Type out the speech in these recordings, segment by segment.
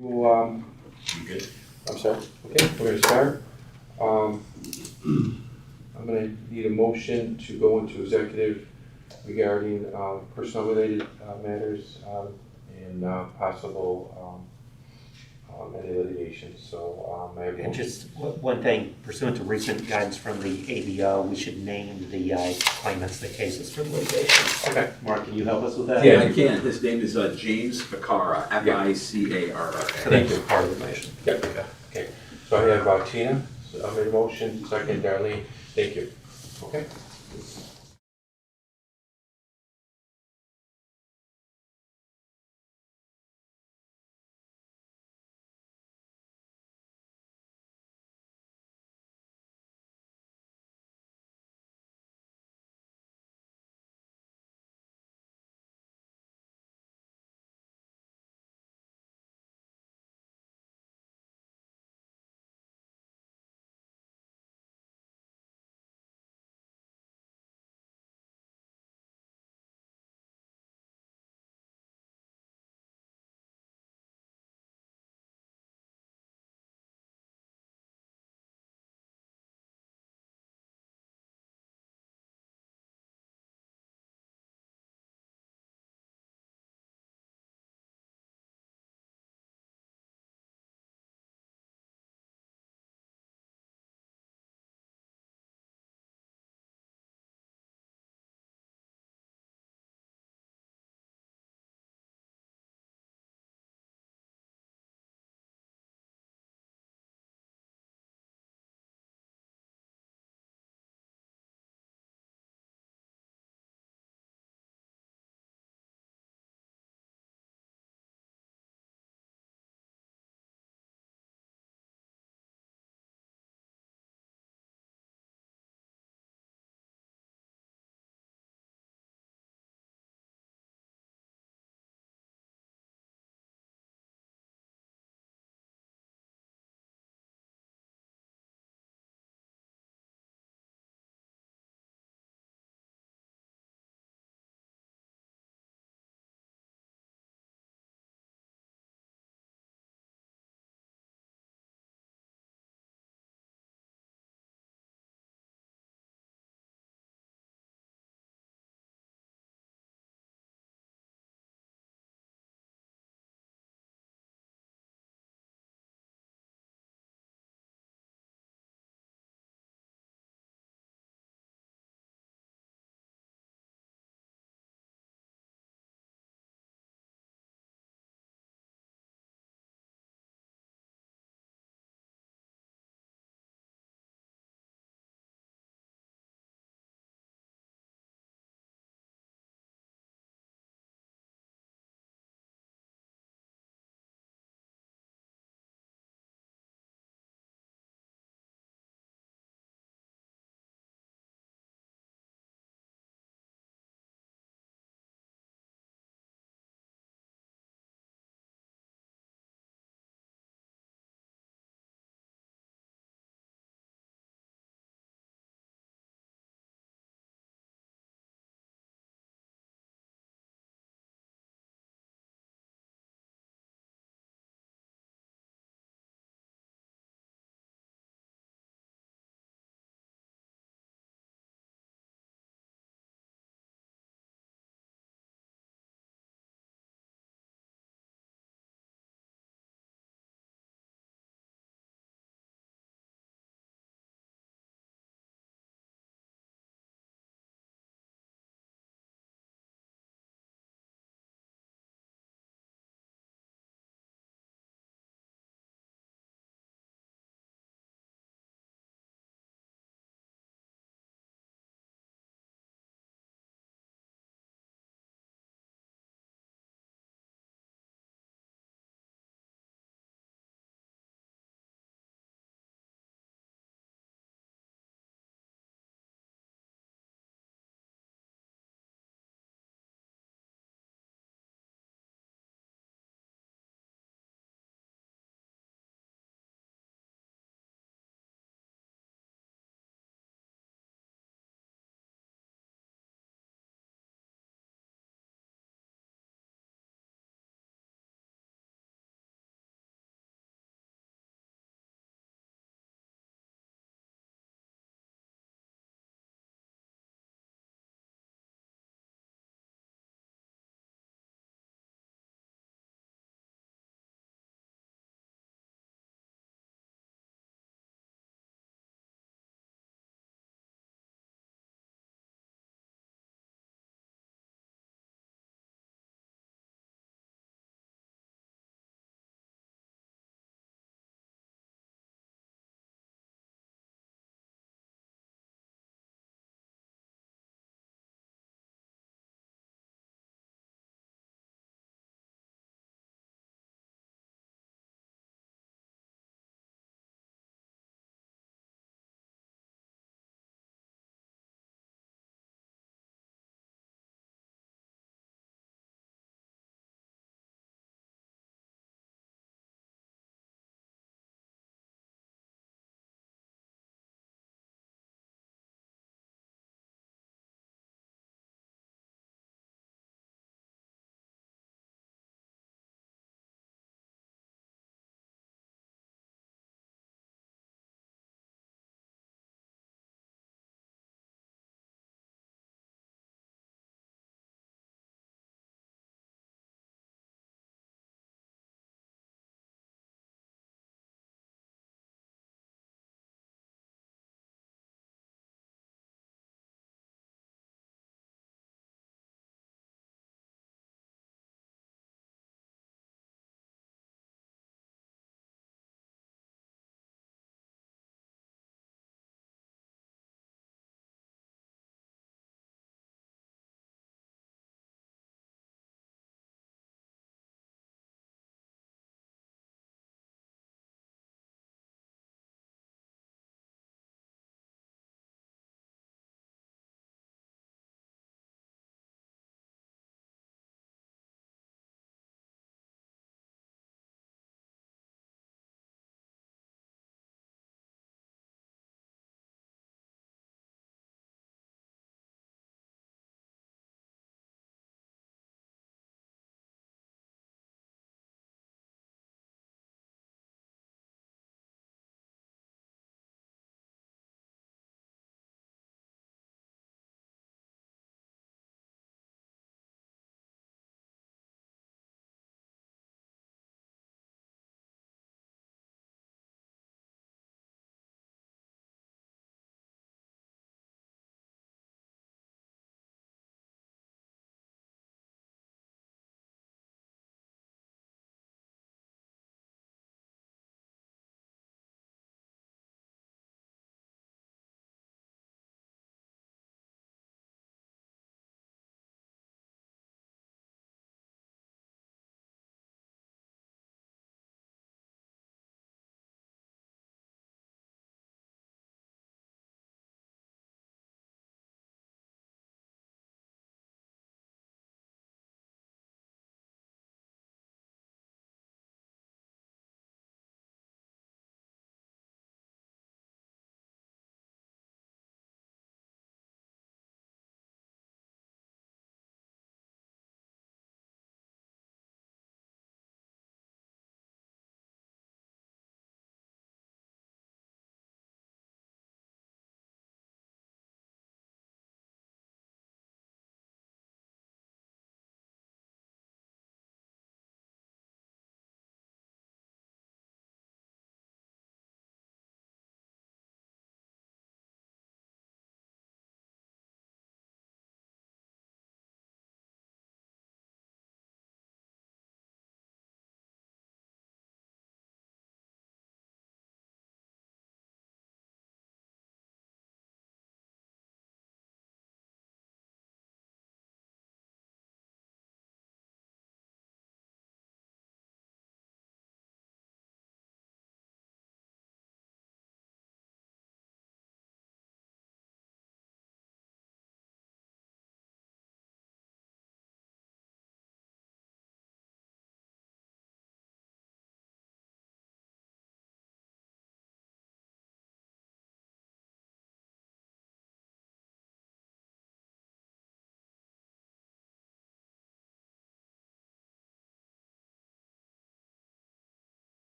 You, You good? I'm sorry, okay, we're gonna start. I'm gonna need a motion to go into executive regarding, personnel related, matters, and, possible, any litigation, so, I have a And motion. just one thing, pursuant to recent guidance from the ABO, we should name the claimants, the cases for the litigation. Okay. Mark, can you help us with that? Yeah, I can. His name is James Ficarra, Ficarra. Thank you. Part of the motion. Yep, okay, so I have, Tina, I made a motion, second Darlene, thank you, okay?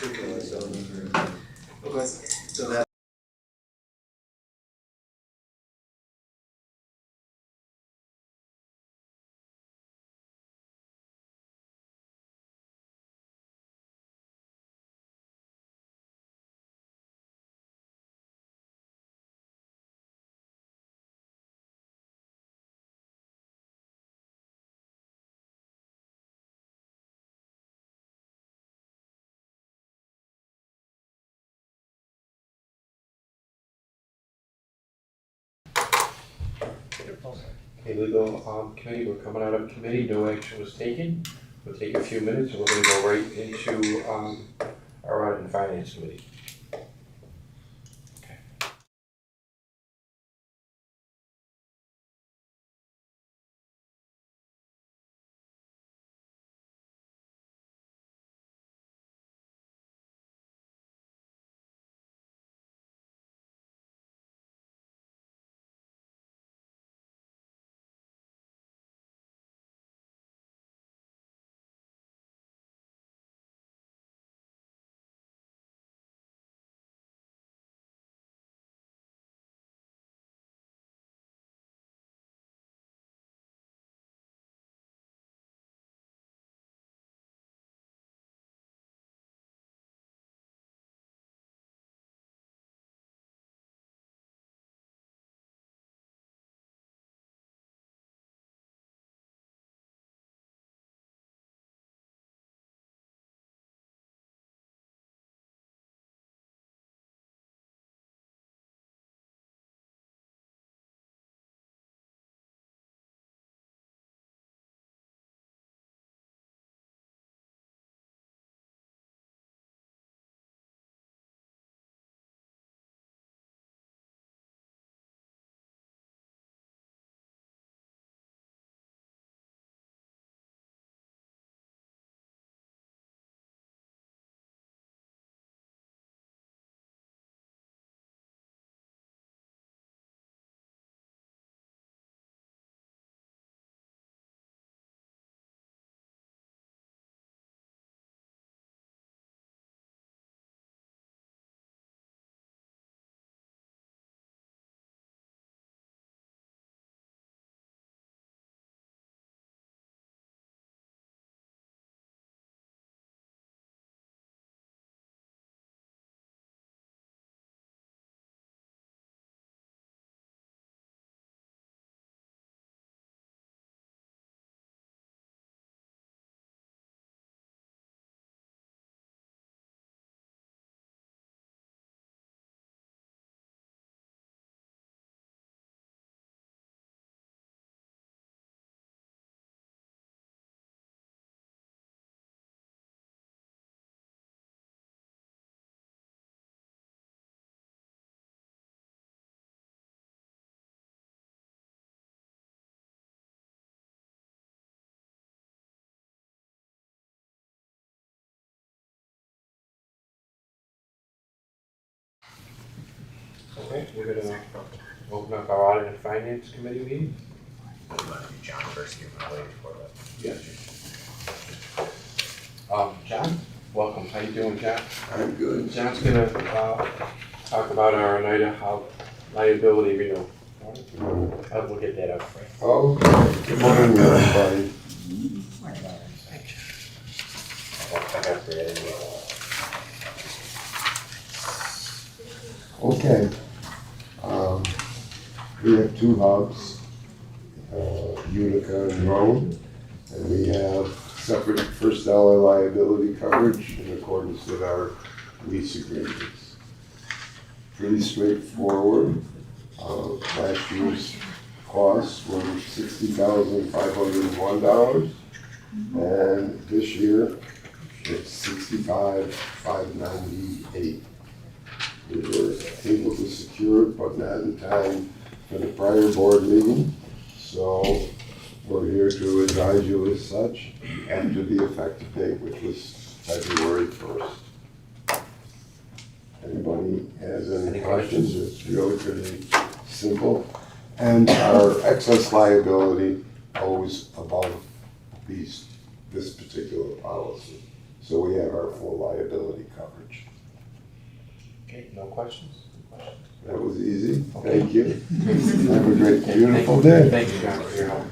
Okay, so that. Okay, legal committee, we're coming out of committee, no action was taken. We'll take a few minutes and we're gonna go right into our audit and finance committee. Okay, we're gonna open up our audit and finance committee meeting. You want to do John first, give him a wait for that. Yes. John, welcome. How you doing, John? I'm good. John's gonna talk about our Oneida liability renewal. We'll get that up. Oh, good morning, everybody. Okay. We have two hubs, Utica and Rome, and we have separate first dollar liability coverage in accordance with our lease agreements. Pretty straightforward. Last year's costs were $60,501, and this year it's $65,598. We were able to secure it, but not in time for the prior board meeting, so we're here to advise you as such and to the effective date, which was February 1st. Anybody has any questions? It's really pretty simple. And our excess liability owes above this particular policy. So we have our full liability coverage. Okay, no questions? That was easy. Okay. Thank you. Have a great, beautiful day. Thank you, John, for your help.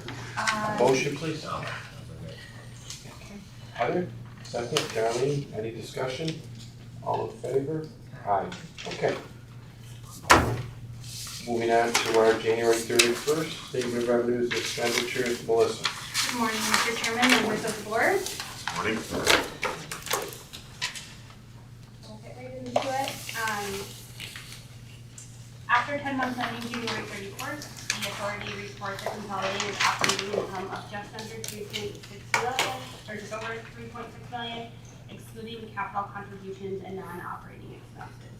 Motion, please. Heather, second, Darlene, any discussion? All in favor? Aye. Okay. Moving on to our January 31st, statement of revenues and expenditures, Melissa. Good morning, Mr. Chairman, members of the board. Morning. We'll get right into it. After 10 months ending January 31st, the authority reports a consolidated operating income of just under 3.6 million, or just over 3.6 million, excluding capital contributions and non-operating expenses.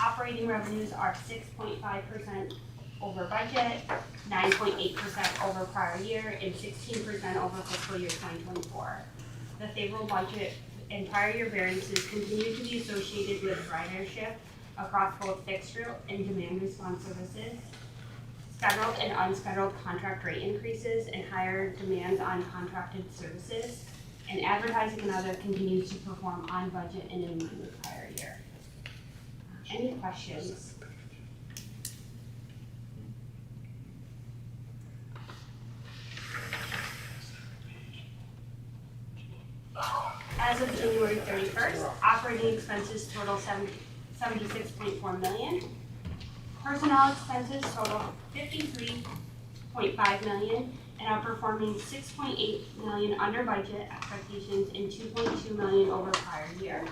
Operating revenues are 6.5% over budget, 9.8% over prior year, and 16% over fiscal year 2024. The favorable budget and prior year variances continue to be associated with ridership across both fixed route and demand response services, scheduled and unscheduled contract rate increases, and higher demands on contracted services, and advertising and other continues to perform on budget and in line with prior year. Any questions? As of January 31st, operating expenses total $76.4 million. Personnel expenses total $53.5 million and are performing $6.8 million under budget expectations and $2.2 million over prior year.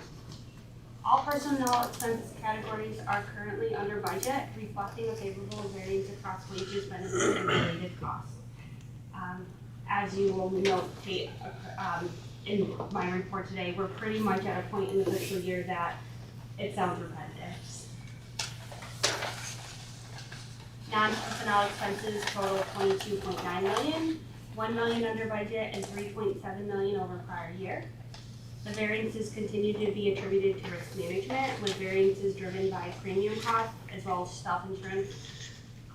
All personnel expense categories are currently under budget, reflecting a favorable variance across wages, benefits, and related costs. As you will note, in my report today, we're pretty much at a point in the fiscal year that it sounds repetitive. Non-personnel expenses total $22.9 million, $1 million under budget, and $3.7 million over prior year. The variances continue to be attributed to risk management, with variances driven by premium costs as well as self-insurance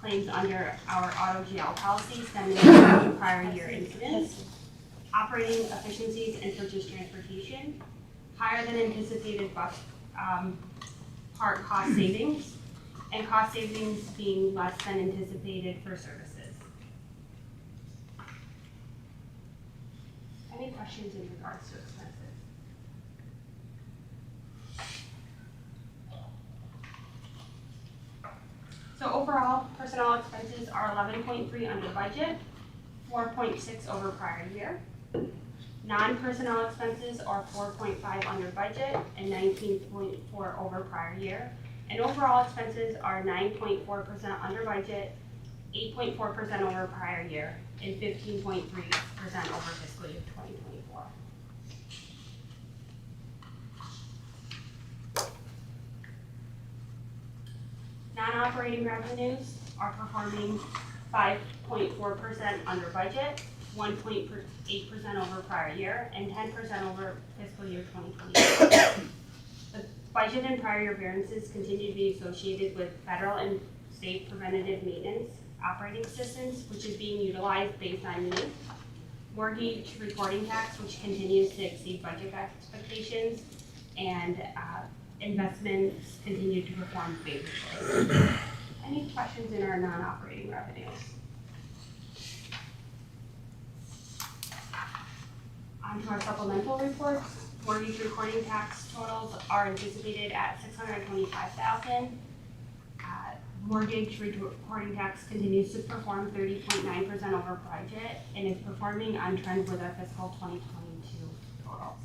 claims under our auto GL policy stemming from prior year incidents, operating efficiencies and purchase transportation, higher than anticipated bus part cost savings, and cost savings being less than anticipated for services. Any questions in regards to expenses? So overall, personnel expenses are 11.3 under budget, 4.6 over prior year. Non-personnel expenses are 4.5 under budget and 19.4 over prior year. And overall expenses are 9.4% under budget, 8.4% over prior year, and 15.3% over fiscal year 2024. Non-operating revenues are performing 5.4% under budget, 1.8% over prior year, and 10% over fiscal year 2024. The budget and prior year variances continue to be associated with federal and state preventative maintenance operating assistance, which is being utilized based on need. Mortgage recording tax, which continues to exceed budget expectations, and investments continue to perform favorably. Any questions in our non-operating revenues? On to our supplemental reports. Mortgage recording tax totals are anticipated at $625,000. Mortgage recording tax continues to perform 30.9% over budget and is performing on trend with our fiscal 2022 totals.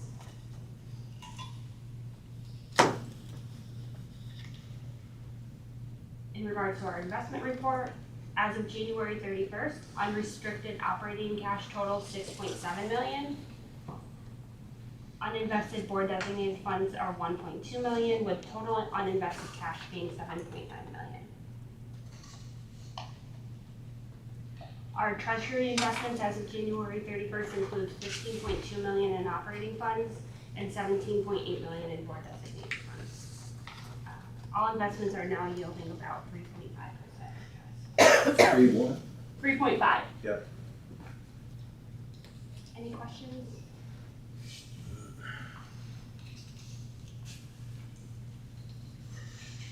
In regards to our investment report, as of January 31st, unrestricted operating cash totals $6.7 million. Uninvested board designated funds are $1.2 million, with total uninvested cash being $7.9 million. Our treasury investments as of January 31st include $15.2 million in operating funds and $17.8 million in board designated funds. All investments are now yielding about 3.5%. 3 what? 3.5. Yep. Any Any questions?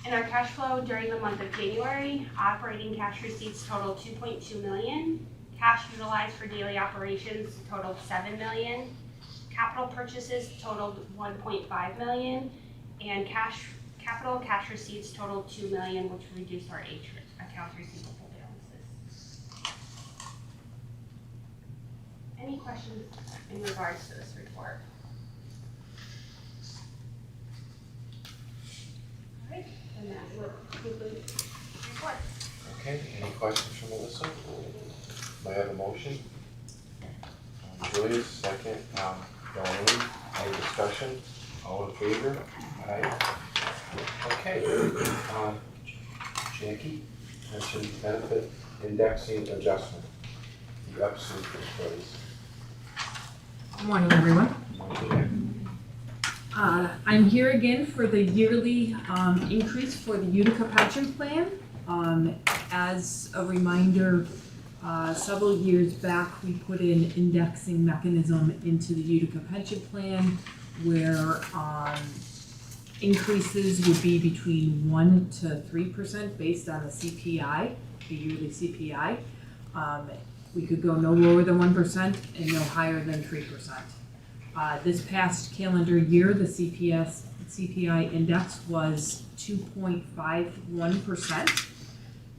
In our cash flow during the month of January, operating cash receipts totaled 2.2 million. Cash utilized for daily operations totaled 7 million. Capital purchases totaled 1.5 million. And capital cash receipts totaled 2 million, which reduced our accounts receivable balances. Any questions in regards to this report? All right, and that would conclude the report. Okay, any questions from Melissa? May I have a motion? Julius, second. Darlene, any discussion? All in favor? Aye. Okay. Jackie, pension benefit indexing adjustment. The upsuit, please. Good morning, everyone. I'm here again for the yearly increase for the Utica pension plan. As a reminder, several years back, we put in indexing mechanism into the Utica pension plan where increases would be between 1 to 3% based on the CPI, the yearly CPI. We could go no lower than 1% and no higher than 3%. This past calendar year, the CPI index was 2.51%.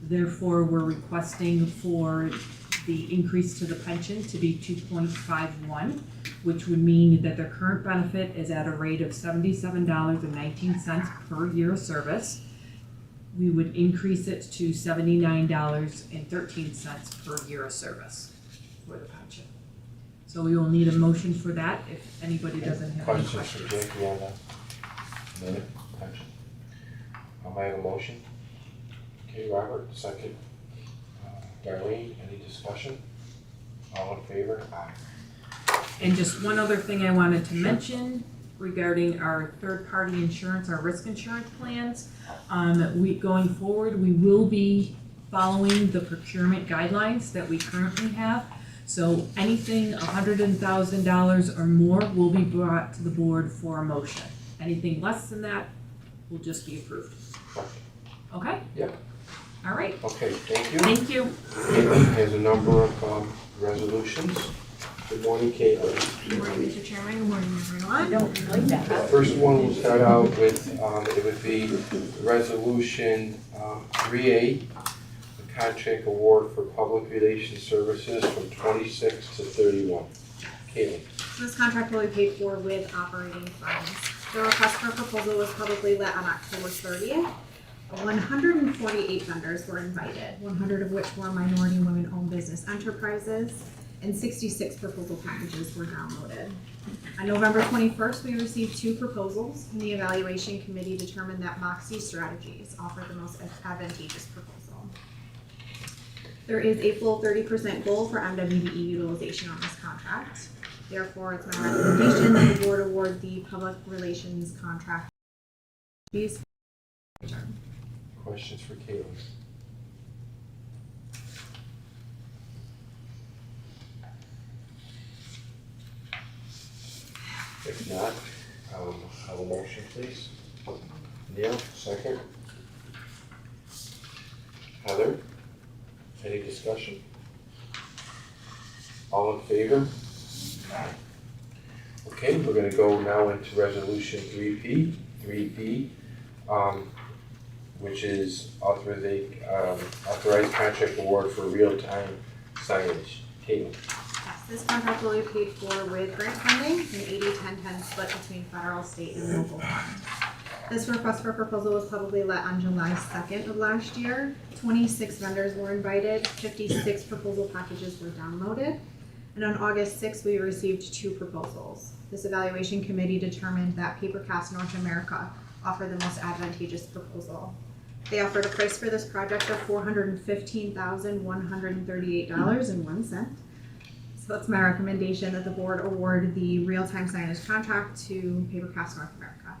Therefore, we're requesting for the increase to the pension to be 2.51, which would mean that their current benefit is at a rate of $77.19 per year of service. We would increase it to $79.13 per year of service for the pension. So we will need a motion for that if anybody doesn't have any Questions for questions. Jackie on the minute pension? May I have a motion? Okay, Robert, second. Darlene, any discussion? All in favor? Aye. And just one other thing I wanted to mention regarding our third-party insurance, our risk insurance plans. Going forward, we will be following the procurement guidelines that we currently have. So anything $100,000 or more will be brought to the board for a motion. Anything less than that will just be approved. Okay? Yep. All right. Okay, thank you. Thank you. Caitlin has a number of resolutions. Good morning, Caitlin. Good morning, Mr. Chairman. Good morning, everyone. I don't like that. The first one we'll start out with, it would be Resolution 3A, the contract award for public relations services from 26 to 31. Caitlin. This contract will be paid for with operating funds. The request for proposal was publicly let on October 30th. 148 vendors were invited, 100 of which were minority women-owned business enterprises, and 66 proposal packages were downloaded. On November 21st, we received 2 proposals, and the evaluation committee determined that Moxie Strategies offered the most advantageous proposal. There is a full 30% goal for MWBE utilization on this contract. Therefore, it's my recommendation that the board award the public relations contract fees. Questions for Caitlin? If not, have a motion, please. Neil, second. Heather, any discussion? All in favor? Okay, we're gonna go now into Resolution 3B, which is authorized contract award for real-time signage. Caitlin. Yes, this contract will be paid for with grant funding, an 80-10-10 split between federal, state, and local funds. This request for proposal was publicly let on July 2nd of last year. 26 vendors were invited, 56 proposal packages were downloaded, and on August 6th, we received 2 proposals. This evaluation committee determined that Papercast North America offered the most advantageous proposal. They offered a price for this project of $415,138.01. So it's my recommendation that the board award the real-time signage contract to Papercast North America.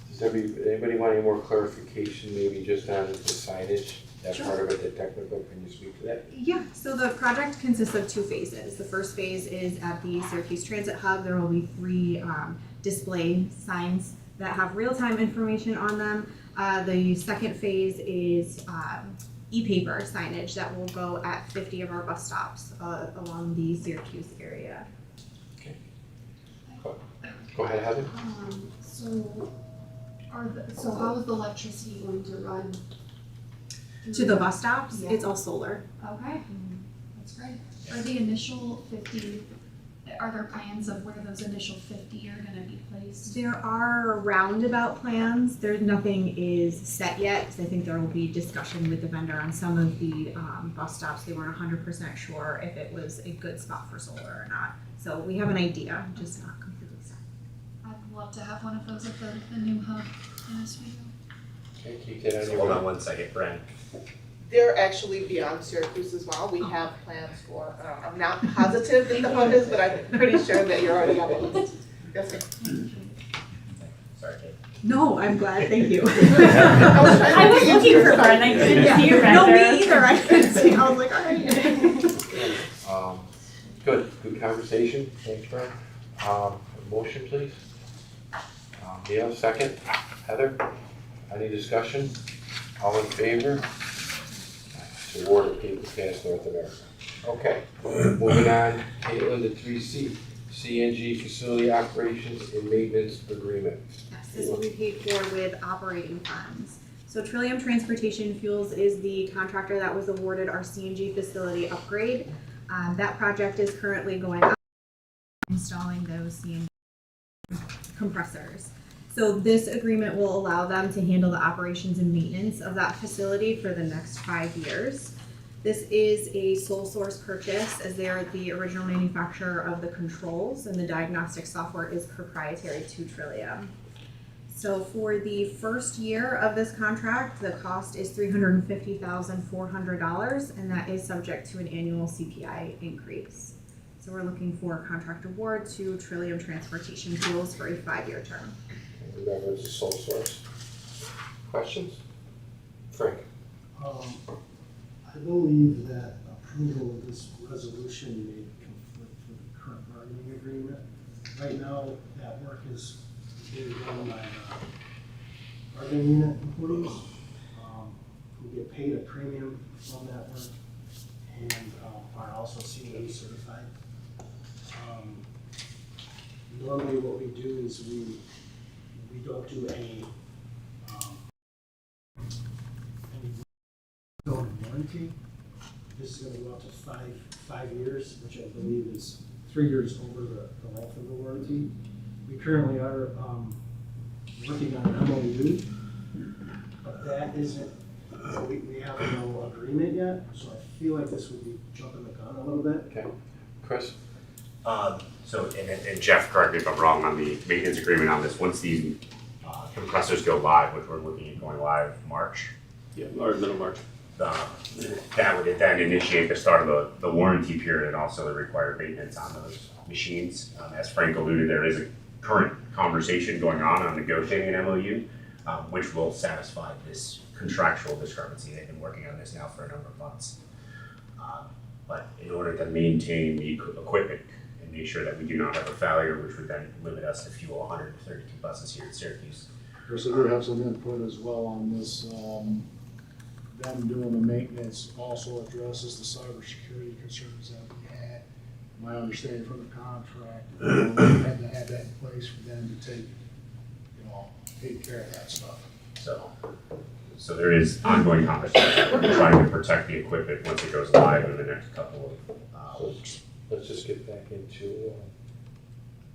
Does anybody want any more clarification, maybe just on the signage? that part of it, the technical, can you speak to that? Yeah, so the project consists of two phases. The first phase is at the Syracuse Transit Hub. There will be three display signs that have real-time information on them. The second phase is e-paper signage that will go at 50 of our bus stops along the Syracuse area. Go ahead, Heather. So how is the electricity going to run? To the bus stops, Yeah. it's all solar. Okay, that's great. Are the initial 50, are there plans of where those initial 50 are gonna be placed? There are roundabout plans. Nothing is set yet, because I think there will be discussion with the vendor on some of the bus stops. They weren't 100% sure if it was a good spot for solar or not. So we have an idea, just not completely set. I'd love to have one of those at the new hub in Oswego. Okay, keep that on So your hold on mind. one second, Brent. They're actually beyond Syracuse as well. We have plans for, I'm not positive that the hub is, but I'm pretty sure that you're already on the list. Yes, sir. Sorry, Kate. No, I'm glad, thank you. I was looking for fun, I couldn't see you right No, there. me either, I couldn't see, I was like, all right. Good conversation, thanks, Brent. Motion, please. Neil, second. Heather, any discussion? All in favor? It's award of Cable Cast North America. Okay, moving on, Caitlin, to 3C, CNG Facility Operations and Maintenance Agreement. Yes, this will be paid for with operating funds. So Trillium Transportation Fuels is the contractor that was awarded our CNG facility upgrade. That project is currently going on, installing those CNG compressors. So this agreement will allow them to handle the operations and maintenance of that facility for the next 5 years. This is a sole source purchase, as they are the original manufacturer of the controls, and the diagnostic software is proprietary to Trillium. So for the first year of this contract, the cost is $350,400, and that is subject to an annual CPI increase. So we're looking for a contract award to Trillium Transportation Fuels for a 5-year term. Remember, it's a sole source. Questions? Frank? I believe that approval of this resolution may conflict with the current bargaining agreement. Right now, that work is being done by bargaining unit employees who get paid a premium from that work and are also CNA certified. Normally what we do is we don't do any warranty. This is going to go out to five years, which I believe is 3 years over the length of the warranty. We currently are working on an MOU, but that isn't, we have no agreement yet, so I feel like this would be jumping the gun a little bit. Okay. Chris? And Jeff, correct me if I'm wrong on the maintenance agreement on this. Once these compressors go live, which we're looking at going live March. Yeah, or middle March. That would then initiate the start of the warranty period and also the required maintenance on those machines. As Frank alluded, there is a current conversation going on negotiating an MOU, which will satisfy this contractual discrepancy. They've been working on this now for a number of months. But in order to maintain the equipment and make sure that we do not have a failure, which would then limit us to fuel 132 buses here at Syracuse. Chris, I do have some input as well on this. Them doing the maintenance also addresses the cybersecurity concerns that we had. My understanding from the contract, we had to have that in place for them to take care of that stuff. So there is ongoing conversation. We're trying to protect the equipment once it goes live in the next couple of weeks. Let's just get back into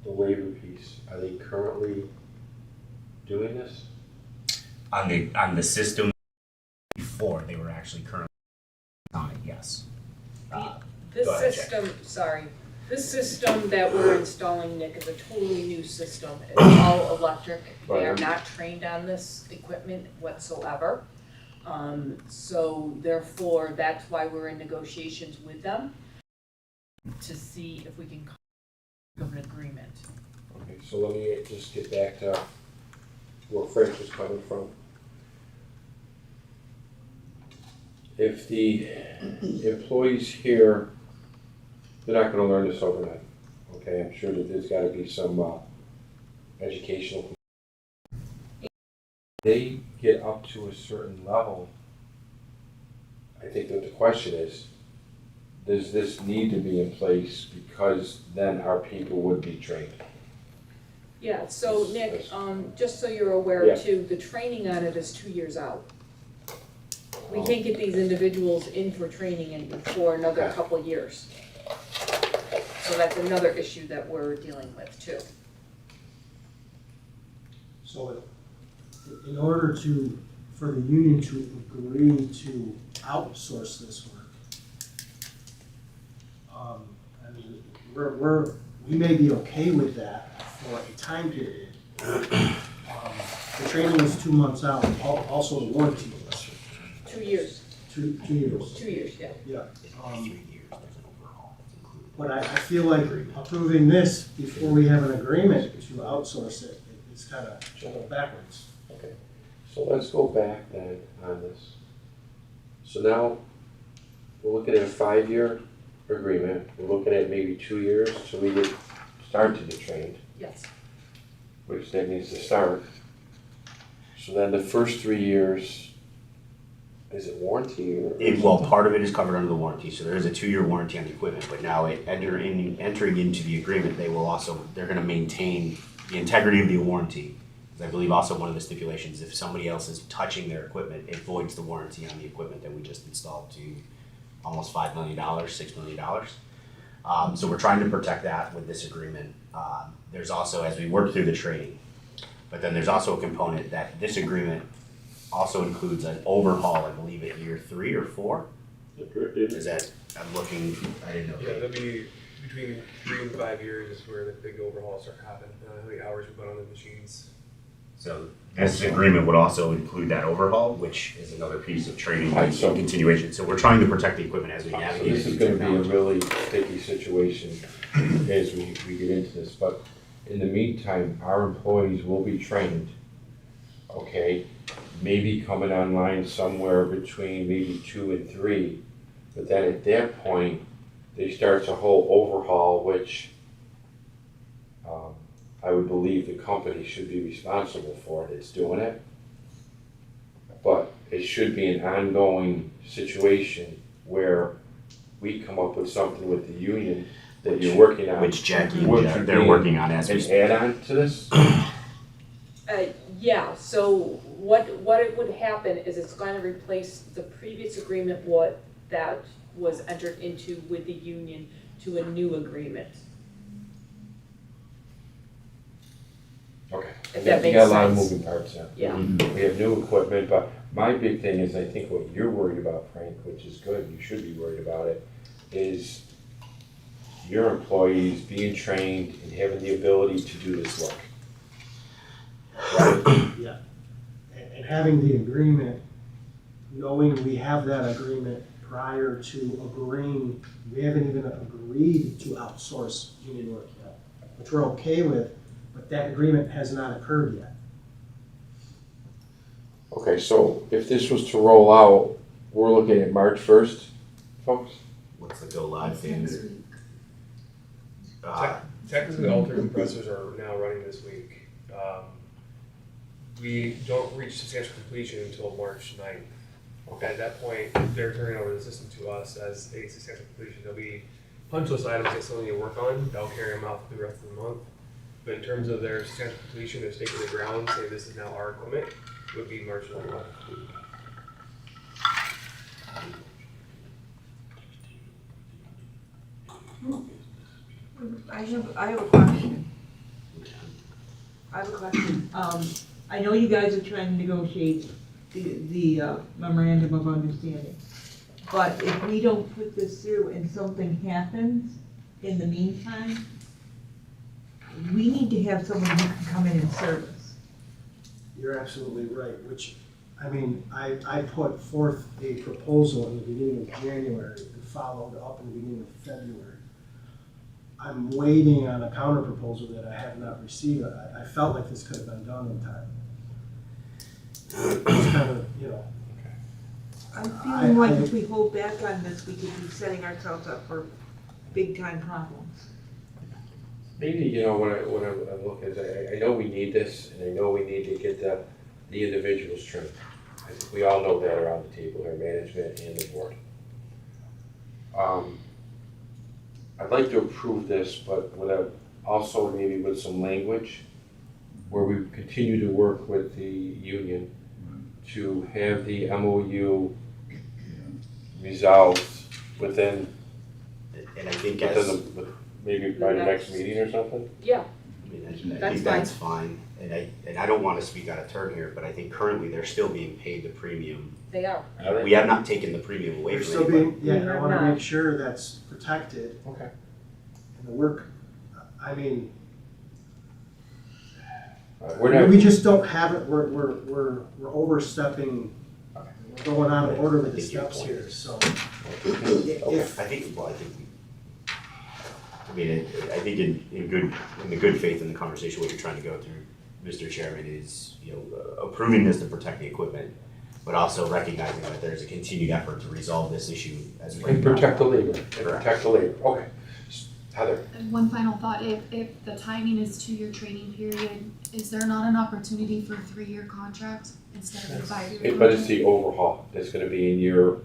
the labor piece. Are they currently doing this? On the system before, they were actually currently on it, yes. This Go ahead, system, this system that we're installing, Nick, is a totally new system. It's all electric. They are not trained on this equipment whatsoever. So therefore, that's why we're in negotiations with them to see if we can come to an agreement. Okay, so let me just get back to where Frank was coming from. if the employees here, they're not gonna learn this overnight, okay? I'm sure that there's gotta be some, educational. They get up to a certain level, I think that the question is, does this need to be in place because then our people would be trained? Yeah, so Nick, just so you're aware Yeah. too, the training on it is 2 years out. We can't get these individuals in for training for another Okay. couple of years. So that's another issue that we're dealing with too. So in order for the union to agree to outsource this work, I mean, we may be okay with that for a time period. The training is 2 months out, also the warranty is 2 years, 2 years. 2 years, yeah. Yeah. But I feel like approving this before we have an agreement to outsource it, it's kind of going backwards. Okay, so let's go back then on this. So now, we're looking at a 5-year agreement, we're looking at maybe 2 years till we start to get trained, Yes. which that needs to start. So then the first 3 years, is it warranty or? Well, part of it is covered under the warranty, so there is a 2-year warranty on the equipment, but now entering into the agreement, they're gonna maintain the integrity of the warranty. Because I believe also one of the stipulations, if somebody else is touching their equipment, it voids the warranty on the equipment that we just installed to almost $5 million, $6 million. So we're trying to protect that with this agreement. There's also, as we work through the training, but then there's also a component that this agreement also includes an overhaul, I believe, at year 3 or 4. Is that, I'm looking, I didn't know. Yeah, that'd be between 3 and 5 years is where the big overhauls start happening. How many hours we put on the machines. So this agreement would also include that overhaul, which is another piece of training Right, and so- continuation. So we're trying to protect the equipment as we So navigate. this is through gonna be a technology. really sticky situation as we get into this, but in the meantime, our employees will be trained, okay? Maybe coming online somewhere between maybe 2 and 3, but then at that point, they start a whole overhaul, which I would believe the company should be responsible for it, it's doing it. But it should be an ongoing situation where we come up with something with the union that you're working on. Which Jackie and Which Jeff, would they're be working on as we an speak. add-on to this? Yeah, so what it would happen is it's going to replace the previous agreement, what that was entered into with the union to a new agreement. Okay. If Yeah, that we makes got a lot of sense. moving parts now. Yeah. We have new equipment, but my big thing is, I think what you're worried about, Frank, which is good, you should be worried about it, is your employees being trained and having the ability to do this work. Right? Yeah. And having the agreement, knowing we have that agreement prior to agreeing, we haven't even agreed to outsource union work yet, which we're okay with, but that agreement has not occurred yet. Okay, so if this was to roll out, we're looking at March 1st, folks? What's the go live thing? Next week. Technically, all 3 compressors are now running this week. We don't reach substantial completion until March 9th. At that point, they're turning over the system to us as a substantial completion. There'll be punch list items they still need to work on. That'll carry them out for the rest of the month. But in terms of their substantial completion, they're staking the ground, saying this is now our equipment, would be March 9th. I have a question. I know you guys are trying to negotiate the memorandum of understanding. But if we don't put this through and something happens in the meantime, we need to have someone who can come in and service. You're absolutely right, which, I mean, I put forth a proposal in the beginning of January and followed up in the beginning of February. I'm waiting on a counter proposal that I have not received. I felt like this could have been done in time. It's kind of, you know, I'm feeling like if we hold back on this, we could be setting ourselves up for big time problems. Maybe, you know, when I look at it, I know we need this, and I know we need to get the individuals trained. I think we all know that around the table here, management and the board. I'd like to approve this, but also maybe with some language where we continue to work with the union to have the MOU resolved within, And I think maybe by the next meeting or something? Yeah, I mean, I That's think that's fine, and I don't wanna speak out of turn here, but I think currently they're still being paid the premium. they are. We have not taken the premium away They're from still anybody. being, yeah, I wanna make sure that's protected. Okay. And the work, I mean, We're not, we just don't have it, we're overstepping, we're going out of order with the steps here, so. Okay, I think, I think in the good faith in the conversation, what you're trying to go through, Mr. Chairman, is, you know, approving this to protect the equipment, but also recognizing that there's a continued effort to resolve this issue as we. and protect the labor, okay. Heather? And one final thought, if the timing is 2-year training period, is there not an opportunity for a 3-year contract instead of a 5-year contract? But it's the overhaul that's gonna be in your,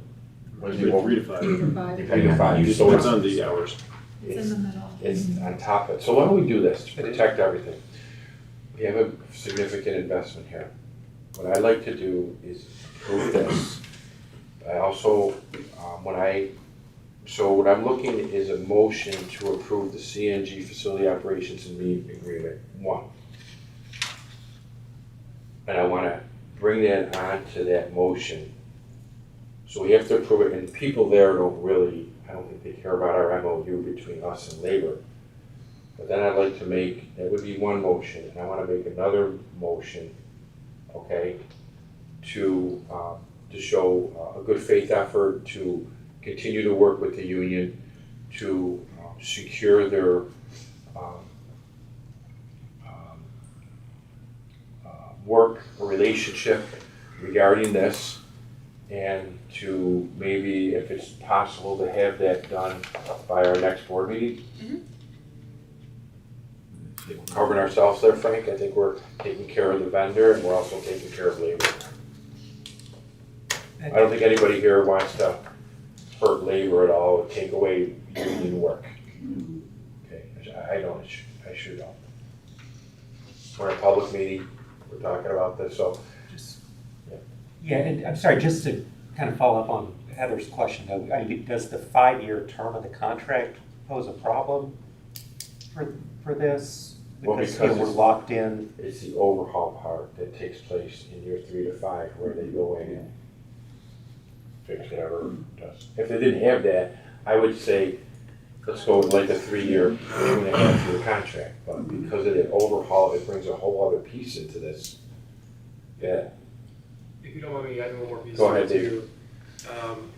what is it, 3 to 5. 3 to 5. Depending on 5, so It's on the hours. It's in the middle. It's on top of it. So why don't we do this to protect everything? We have a significant investment here. What I'd like to do is approve this. I also, what I'm looking is a motion to approve the CNG facility operations and meeting agreement, 1. And I wanna bring that onto that motion. So we have to approve it, and people there don't really, I don't think they care about our MOU between us and labor. But then I'd like to make, that would be one motion, and I wanna make another motion, okay? To show a good faith effort, to continue to work with the union, to secure their work relationship regarding this, and to maybe, if it's possible, to have that done by our next board meeting. We're covering ourselves there, Frank. I think we're taking care of the vendor, and we're also taking care of labor. I don't think anybody here wants to hurt labor at all, or take away union work. Okay, I don't, I sure don't. We're in a public meeting, we're talking about this, so. Yeah, and I'm sorry, just to kind of follow up on Heather's question, though, does the 5-year term of the contract pose a problem for this? Well, Because because we're locked in. It's the overhaul part that takes place in year 3 to 5, where they go in and fix whatever it does. If they didn't have that, I would say, let's go with like a 3-year, 2.5-year contract. But because of the overhaul, it brings a whole other piece into this. Yeah. If you don't mind me adding one more piece Go ahead, to it Dave. too.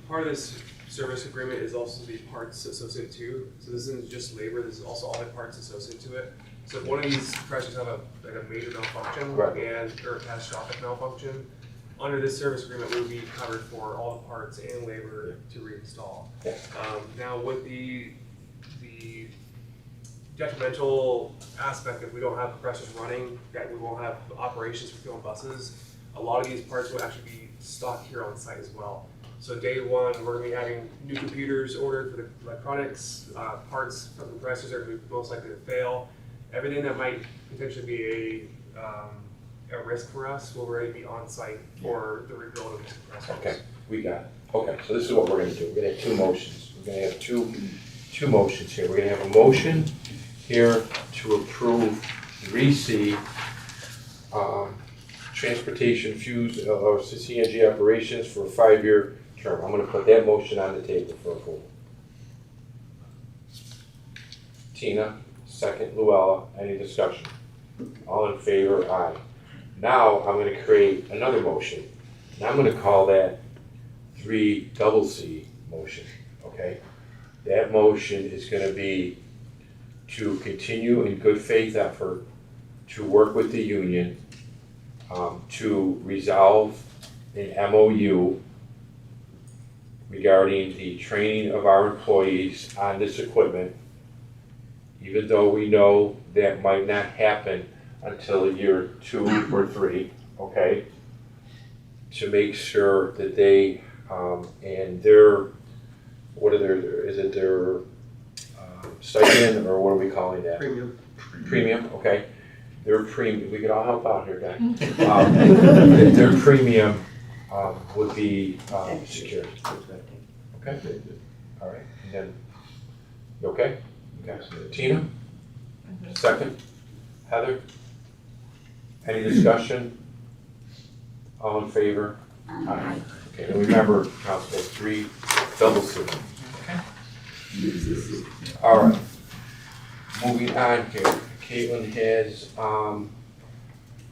Part of this service agreement is also the parts associated too. So this isn't just labor, this is also all the parts associated to it. So if one of these compressors have a major malfunction Right. or a catastrophic malfunction, under this service agreement, we would be covered for all the parts and labor to reinstall. Yeah. Now with the detrimental aspect, if we don't have compressors running, that we won't have operations for fuel and buses, a lot of these parts will actually be stocked here on site as well. So day one, we're gonna be having new computers ordered for the electronics, parts from compressors are gonna be most likely to fail. Everything that might potentially be a risk for us will already be on site for the rebuild of these compressors. Okay, we got it. Okay, so this is what we're gonna do. We're gonna have 2 motions. We're gonna have two motions here. We're gonna have a motion here to approve 3C, transportation fuels, or CNG operations for a 5-year term. I'm gonna put that motion on the table for approval. Tina, second. Luella, any discussion? All in favor, aye. Now, I'm gonna create another motion, and I'm gonna call that 3CC motion, okay? That motion is gonna be to continue in good faith effort to work with the union to resolve an MOU regarding the training of our employees on this equipment, even though we know that might not happen until year 2 or 3, okay? To make sure that they, and their, what are their, is it their stipend, or what are we calling that? Premium. Premium, okay. Their premium, we could all help out here, guys. Their premium would be secured. Okay, all right, and then, you okay? Okay. Tina? Second? Heather? Any discussion? All in favor? Aye. Okay, and remember, Council, 3 double super. All right. Moving on here, Caitlin has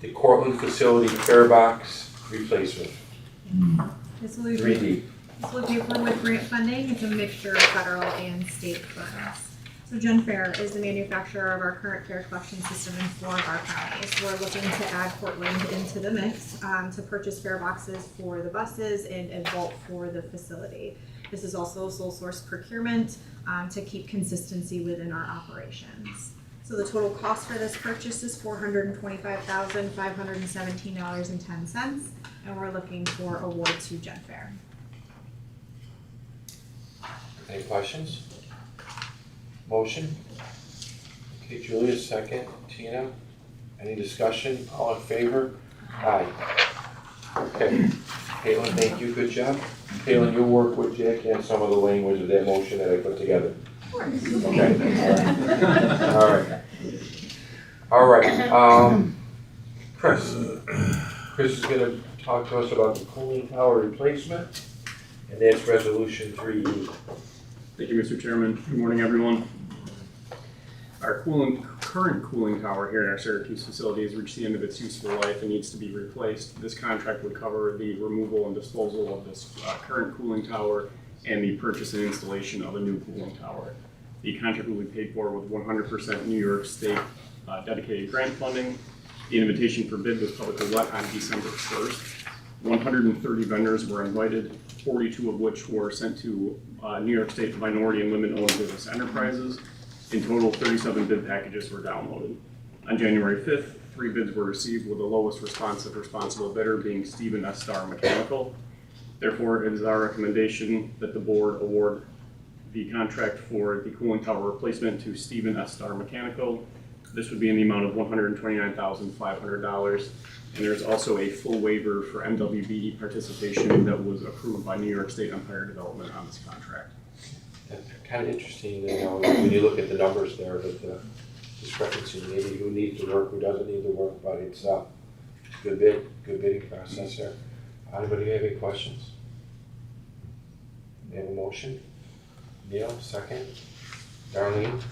the Cortland facility fare box replacement, This will be 3D. This will be for with grant funding. It's a mixture of federal and state funds. So GenFair is the manufacturer of our current fare collection system in 4 of our counties. We're looking to add Portland into the mix to purchase fare boxes for the buses and a vault for the facility. This is also sole source procurement to keep consistency within our operations. So the total cost for this purchase is $425,517.10, and we're looking for award to GenFair. Any questions? Motion? Okay, Julia, second. Tina? Any discussion? All in favor? Aye. Okay. Caitlin, thank you, good job. Caitlin, you'll work with Jackie on some of the language of that motion that I put together. Okay. All right. All right, Chris. Chris is gonna talk to us about the cooling tower replacement, and that's resolution 3E. Thank you, Mr. Chairman. Good morning, everyone. Our current cooling tower here in our Syracuse facility has reached the end of its useful life and needs to be replaced. This contract would cover the removal and disposal of this current cooling tower and the purchase and installation of a new cooling tower. The contract will be paid for with 100% New York State dedicated grant funding. The invitation for bid was publicly let on December 1st. 130 vendors were invited, 42 of which were sent to New York State minority and women-owned business enterprises. In total, 37 bid packages were downloaded. On January 5th, 3 bids were received, with the lowest responsible bidder being Stephen S. Starr Mechanical. Therefore, it is our recommendation that the board award the contract for the cooling tower replacement to Stephen S. Starr Mechanical. This would be in the amount of $129,500. And there's also a full waiver for MWBE participation that was approved by New York State Empire Development on this contract. That's kind of interesting, you know, when you look at the numbers there, with the discrepancy, maybe who needs to work, who doesn't need to work, but it's a good bidding process there. Anybody have any questions? We have a motion? Neil, second. Darlene,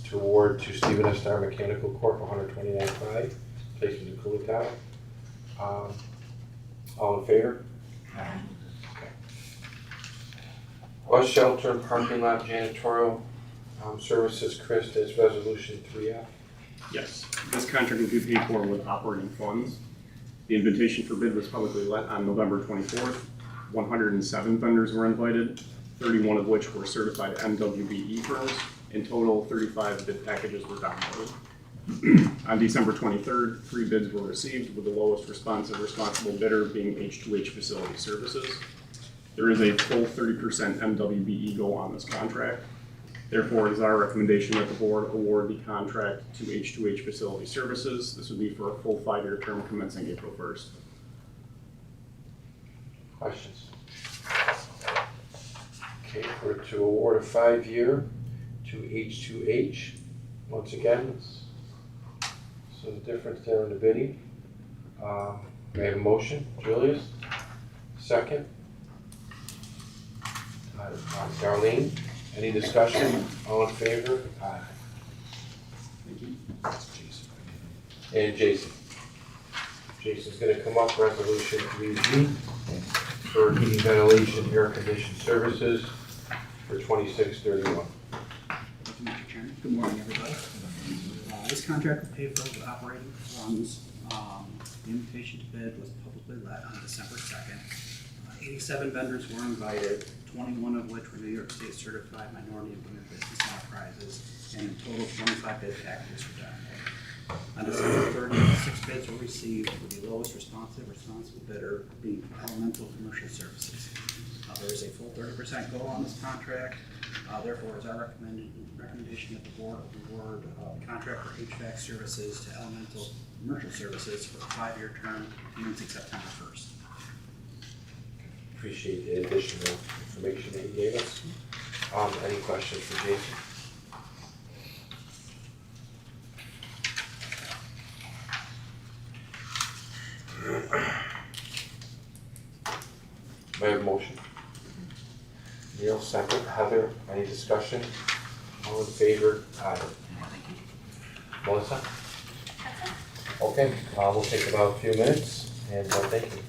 to award to Stephen S. Starr Mechanical Corp. $129,500, placement of cooling tower. All in favor? Aye. Okay. Bus shelter and parking lot janitorial services, Chris, that's resolution 3F. Yes, this contract will be paid for with operating funds. The invitation for bid was publicly let on November 24th. 107 vendors were invited, 31 of which were certified MWBE firms. In total, 35 bid packages were downloaded. On December 23rd, 3 bids were received, with the lowest responsible bidder being H2H Facility Services. There is a full 30% MWBE goal on this contract. Therefore, it is our recommendation that the board award the contract to H2H Facility Services. This would be for a full 5-year term commencing April 1st. Questions? Okay, we're to award a 5-year to H2H. Once again, so the difference there in the bidding. We have a motion, Julius, second. Darlene, any discussion? All in favor? Aye. Thank you. And Jason. Jason's gonna come up, resolution 3Z for heating, ventilation, air conditioned services for 2631. Thank you, Mr. Chairman. Good morning, everybody. This contract will pay for the operating funds. The invitation to bid was publicly let on December 2nd. 87 vendors were invited, 21 of which were New York State certified minority and women business enterprises, and in total 25 bid packages were done. On December 30th, 6 bids were received, with the lowest responsible bidder being Elemental Commercial Services. There is a full 30% goal on this contract. Therefore, it's our recommendation that the board award contract for HVAC services to Elemental Commercial Services for a 5-year term commencing September 1st. Appreciate the additional information that you gave us. Any questions for Jason? May I have a motion? Neil, second. Heather, any discussion? All in favor? Aye. Melissa? Okay, we'll take about a few minutes, and thank you.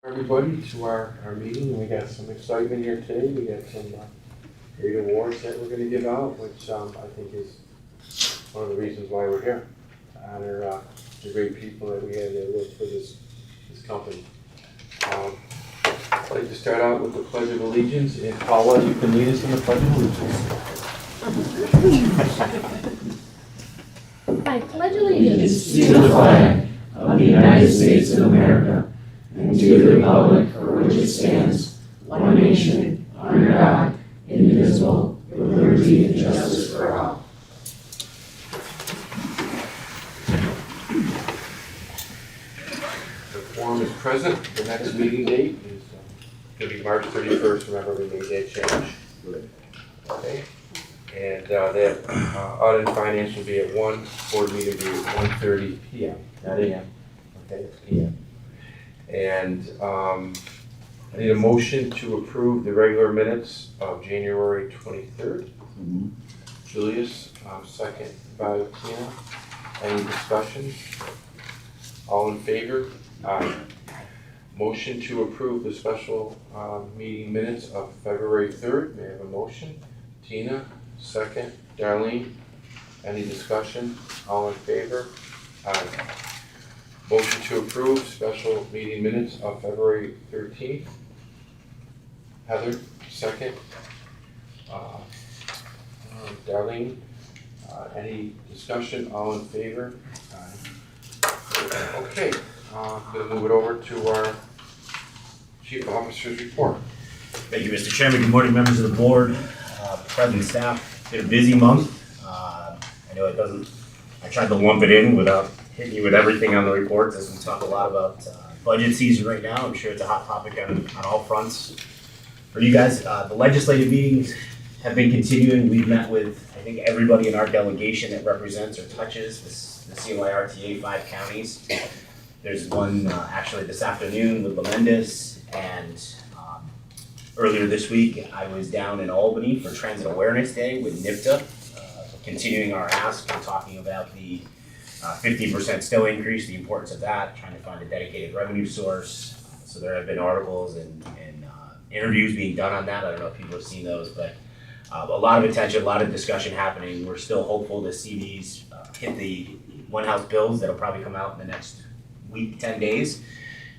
Everybody to our meeting. We got some excitement here today. We got some great awards that we're gonna give out, which I think is one of the reasons why we're here. To honor the great people that we had that work for this company. I'd like to start out with the Pledge of Allegiance, and Paula, you can lead us in the Pledge of Allegiance. I pledge allegiance to the flag of the United States of America and to the republic for which it stands, one nation, under God, indivisible, with liberty and justice for all. The quorum is present. The next meeting date is going to be March 31st. Remember, we made that change. Okay. And that audit and finance will be at 1, board meeting will be at 1:30 p.m., not a.m. Okay, it's p.m. And I need a motion to approve the regular minutes of January 23rd. Julius, second by Tina. Any discussion? All in favor? Aye. Motion to approve the special meeting minutes of February 3rd. May I have a motion? Tina, second. Darlene, any discussion? All in favor? Aye. Motion to approve special meeting minutes of February 13th. Heather, second. Darlene, any discussion? All in favor? Aye. Okay, I'm going to move it over to our Chief Officer's report. Thank you, Mr. Chairman. Good morning, members of the board, present staff. It's been a busy month. I know it doesn't, I tried to lump it in without hitting you with everything on the reports, as we talk a lot about budget season right now. I'm sure it's a hot topic on all fronts for you guys. The legislative meetings have been continuing. We've met with, I think, everybody in our delegation that represents or touches the CYRTA 5 counties. There's one actually this afternoon with Lamendis, and earlier this week I was down in Albany for Transit Awareness Day with NIPTA, continuing our ask and talking about the 15% still increase, the importance of that, trying to find a dedicated revenue source. So there have been articles and interviews being done on that. I don't know if people have seen those, but a lot of attention, a lot of discussion happening. We're still hopeful to see these hit the One House bills that'll probably come out in the next week, 10 days.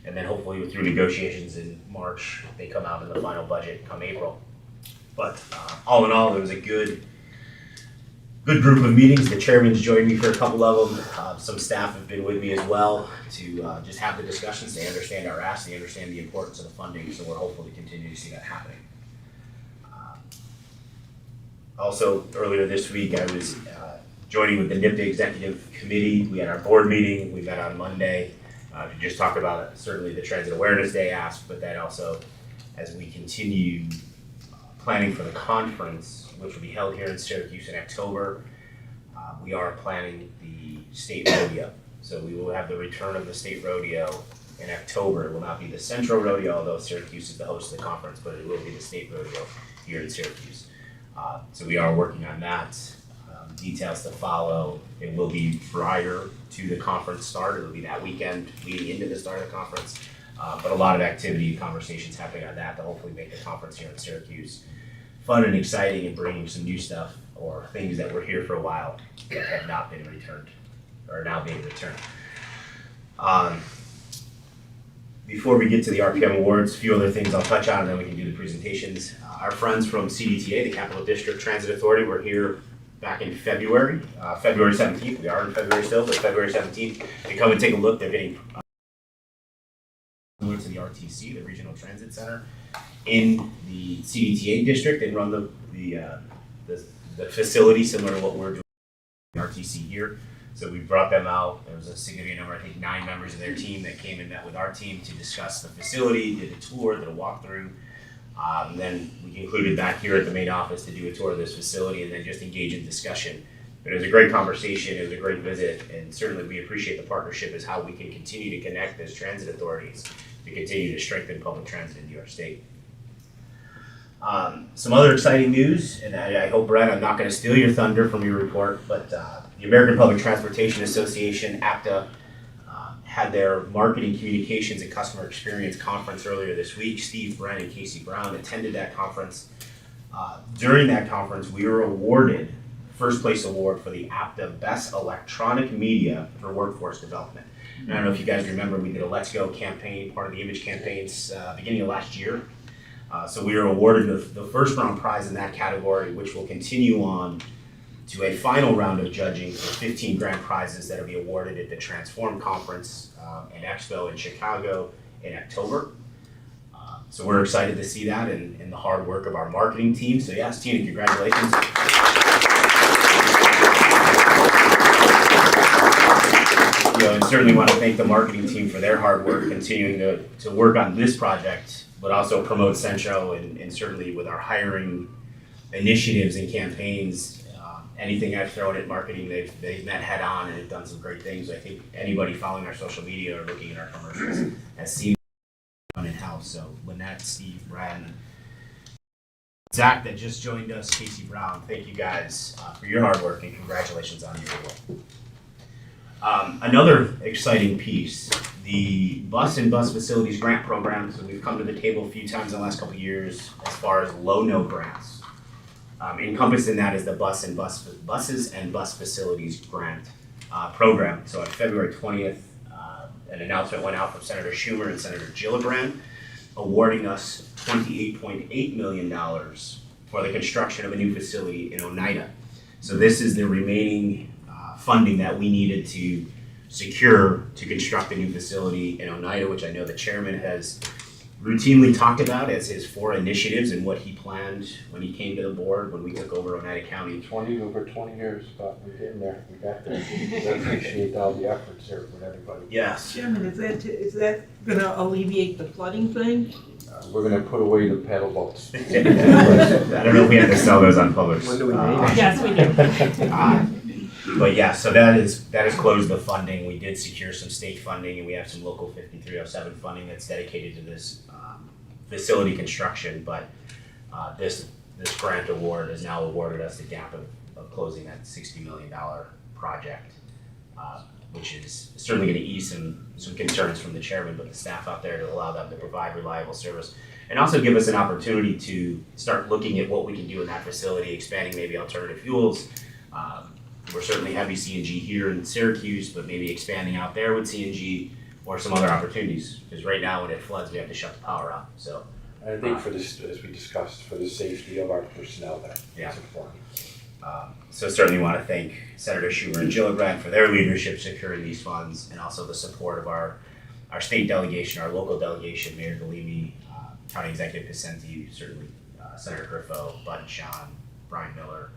And then hopefully through negotiations in March, they come out in the final budget come April. But all in all, it was a good group of meetings. The chairman's joined me for a couple of them. Some staff have been with me as well to just have the discussions. They understand our ask, they understand the importance of the funding, so we're hopeful to continue to see that happening. Also, earlier this week, I was joining with the NIPTA Executive Committee. We had our board meeting. We met on Monday to just talk about certainly the Transit Awareness Day ask, but then also as we continue planning for the conference, which will be held here in Syracuse in October. We are planning the state rodeo. So we will have the return of the state rodeo in October. It will not be the Central Rodeo, although Syracuse is the host of the conference, but it will be the state rodeo here in Syracuse. So we are working on that. Details to follow. It will be prior to the conference start. It will be that weekend leading into the start of the conference. But a lot of activity and conversations happening on that to hopefully make the conference here in Syracuse fun and exciting and bringing some new stuff or things that were here for a while that have not been returned or are now being returned. Before we get to the RPM awards, a few other things I'll touch on and then we can do the presentations. Our friends from CDTA, the Capital District Transit Authority, were here back in February, February 17th. We are in February still, but February 17th. They come and take a look. They're getting to the RTC, the Regional Transit Center, in the CDTA district and run the facility similar to what we're doing in RTC here. So we brought them out. There was a significant number, I think 9 members of their team that came and met with our team to discuss the facility, did a tour, did a walkthrough. And then we concluded back here at the main office to do a tour of this facility and then just engage in discussion. But it was a great conversation, it was a great visit, and certainly we appreciate the partnership as how we can continue to connect as transit authorities to continue to strengthen public transit in New York State. Some other exciting news, and I hope, Brett, I'm not going to steal your thunder from your report, but the American Public Transportation Association, APTA, had their marketing communications and customer experience conference earlier this week. Steve Brennan and Casey Brown attended that conference. During that conference, we were awarded first place award for the APTA Best Electronic Media for Workforce Development. And I don't know if you guys remember, we did a Let's Go campaign, part of the image campaigns, beginning of last year. So we were awarded the first round prize in that category, which will continue on to a final round of judging for 15 grand prizes that will be awarded at the Transform Conference and Expo in Chicago in October. So we're excited to see that and the hard work of our marketing team. So yes, Tina, congratulations. And certainly want to thank the marketing team for their hard work continuing to work on this project, but also promote Centro and certainly with our hiring initiatives and campaigns. Anything I've thrown at marketing, they've met head on and have done some great things. I think anybody following our social media or looking at our commercials has seen it in-house. So Lynette, Steve, Brad, Zach that just joined us, Casey Brown, thank you guys for your hard work and congratulations on your award. Another exciting piece, the Bus and Bus Facilities Grant Program. So we've come to the table a few times in the last couple of years as far as low-no grants. Encompassed in that is the Buses and Bus Facilities Grant Program. So on February 20th, an announcement went out from Senator Schumer and Senator Gillibrand awarding us $28.8 million for the construction of a new facility in Oneida. So this is the remaining funding that we needed to secure to construct a new facility in Oneida, which I know the chairman has routinely talked about as his 4 initiatives and what he planned when he came to the board when we took over Oneida County. Over 20 years, but we're getting there. We got there. I appreciate all the efforts here from everybody. Yes. Chairman, is that gonna alleviate the flooding thing? We're gonna put away the paddle boats. I don't know if we have to sell those on public. When do we name it? Yes, we do. But yeah, so that is closed the funding. We did secure some state funding and we have some local 5307 funding that's dedicated to this facility construction. But this grant award has now awarded us the gap of closing that $60 million project, which is certainly going to ease some concerns from the chairman, but the staff out there to allow them to provide reliable service and also give us an opportunity to start looking at what we can do in that facility, expanding maybe alternative fuels. We're certainly heavy CNG here in Syracuse, but maybe expanding out there with CNG or some other opportunities. Because right now when it floods, we have to shut the power off. So I think for this, as we discussed, for the safety of our personnel there, yeah, it's important. So certainly want to thank Senator Schumer and Gillibrand for their leadership securing these funds and also the support of our state delegation, our local delegation, Mayor Galimi, County Executive Picenti, certainly Senator Griffo, Bud and Sean, Brian Miller,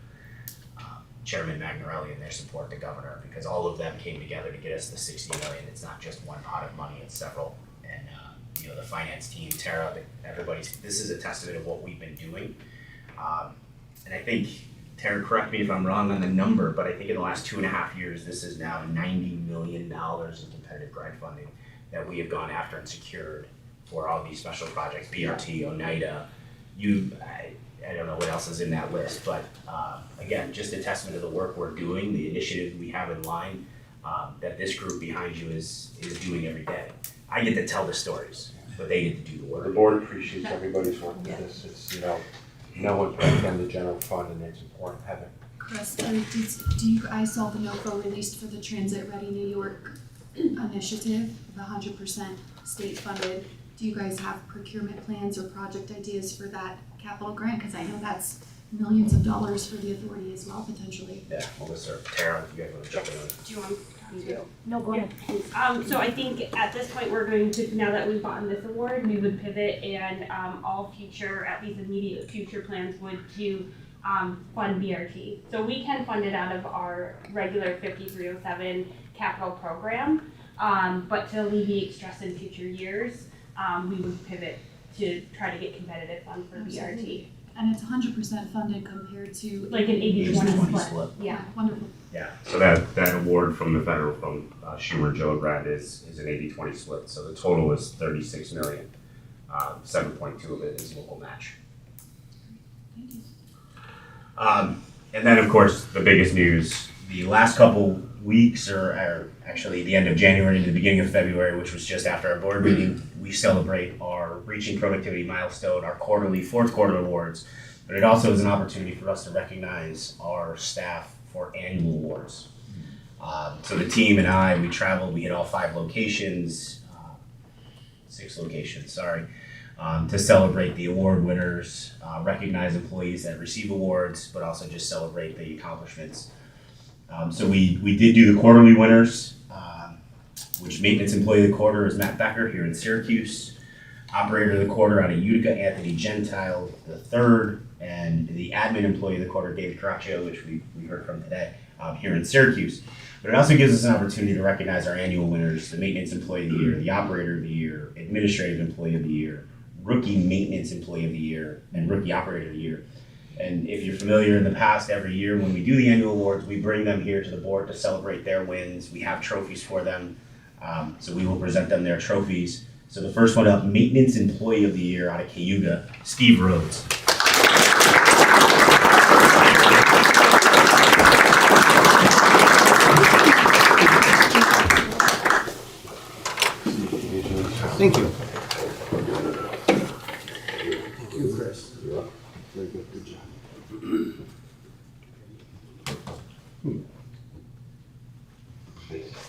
Chairman Magnarelli and their support, the governor, because all of them came together to get us the $60 million. It's not just one pot of money, it's several. And the finance team, Tara, this is a testament of what we've been doing. And I think, Tara, correct me if I'm wrong on the number, but I think in the last 2.5 years, this is now $90 million in competitive grant funding that we have gone after and secured for all these special projects, BRT, Oneida. I don't know what else is in that list, but again, just a testament to the work we're doing, the initiatives we have in line, that this group behind you is doing every day. I get to tell the stories, but they get to do the work. The board appreciates everybody's work with this. It's, no one put on the general fund and it's important. Heather. Chris, I saw the NOFA released for the Transit Ready New York initiative, the 100% state funded. Do you guys have procurement plans or project ideas for that capital grant? Because I know that's millions of dollars for the authority as well, potentially. Yeah, Melissa, Tara, if you guys want to jump in. Do you want to? No, go ahead. So I think at this point, we're going to, now that we've gotten this award, we would pivot and all future, at least immediate future plans would to fund BRT. So we can fund it out of our regular 5307 capital program, but to alleviate stress in future years, we would pivot to try to get competitive funds for BRT. And it's 100% funded compared to like an 80-20 split. Yeah, wonderful. Yeah, so that award from the federal from Schumer Gillibrand is an 80-20 split. So the total is $36 million. 7.2 of it is local match. Thank you. And then of course the biggest news, the last couple weeks, or actually the end of January into the beginning of February, which was just after our board meeting, we celebrate our reaching productivity milestone, our quarterly, fourth quarter awards. But it also is an opportunity for us to recognize our staff for annual awards. So the team and I, we traveled, we hit all 5 locations, 6 locations, sorry, to celebrate the award winners, recognize employees that receive awards, but also just celebrate the accomplishments. So we did do the quarterly winners, which maintenance employee of the quarter is Matt Becker here in Syracuse. Operator of the quarter out of Utica, Anthony Gentile III, and the admin employee of the quarter, David Caraccio, which we heard from today, here in Syracuse. But it also gives us an opportunity to recognize our annual winners, the maintenance employee of the year, the operator of the year, administrative employee of the year, rookie maintenance employee of the year, and rookie operator of the year. And if you're familiar, in the past, every year when we do the annual awards, we bring them here to the board to celebrate their wins. We have trophies for them, so we will present them their trophies. So the first one up, maintenance employee of the year out of Cayuga, Steve Rhodes. Thank you. Thank you, Chris. Yeah, very good, good job.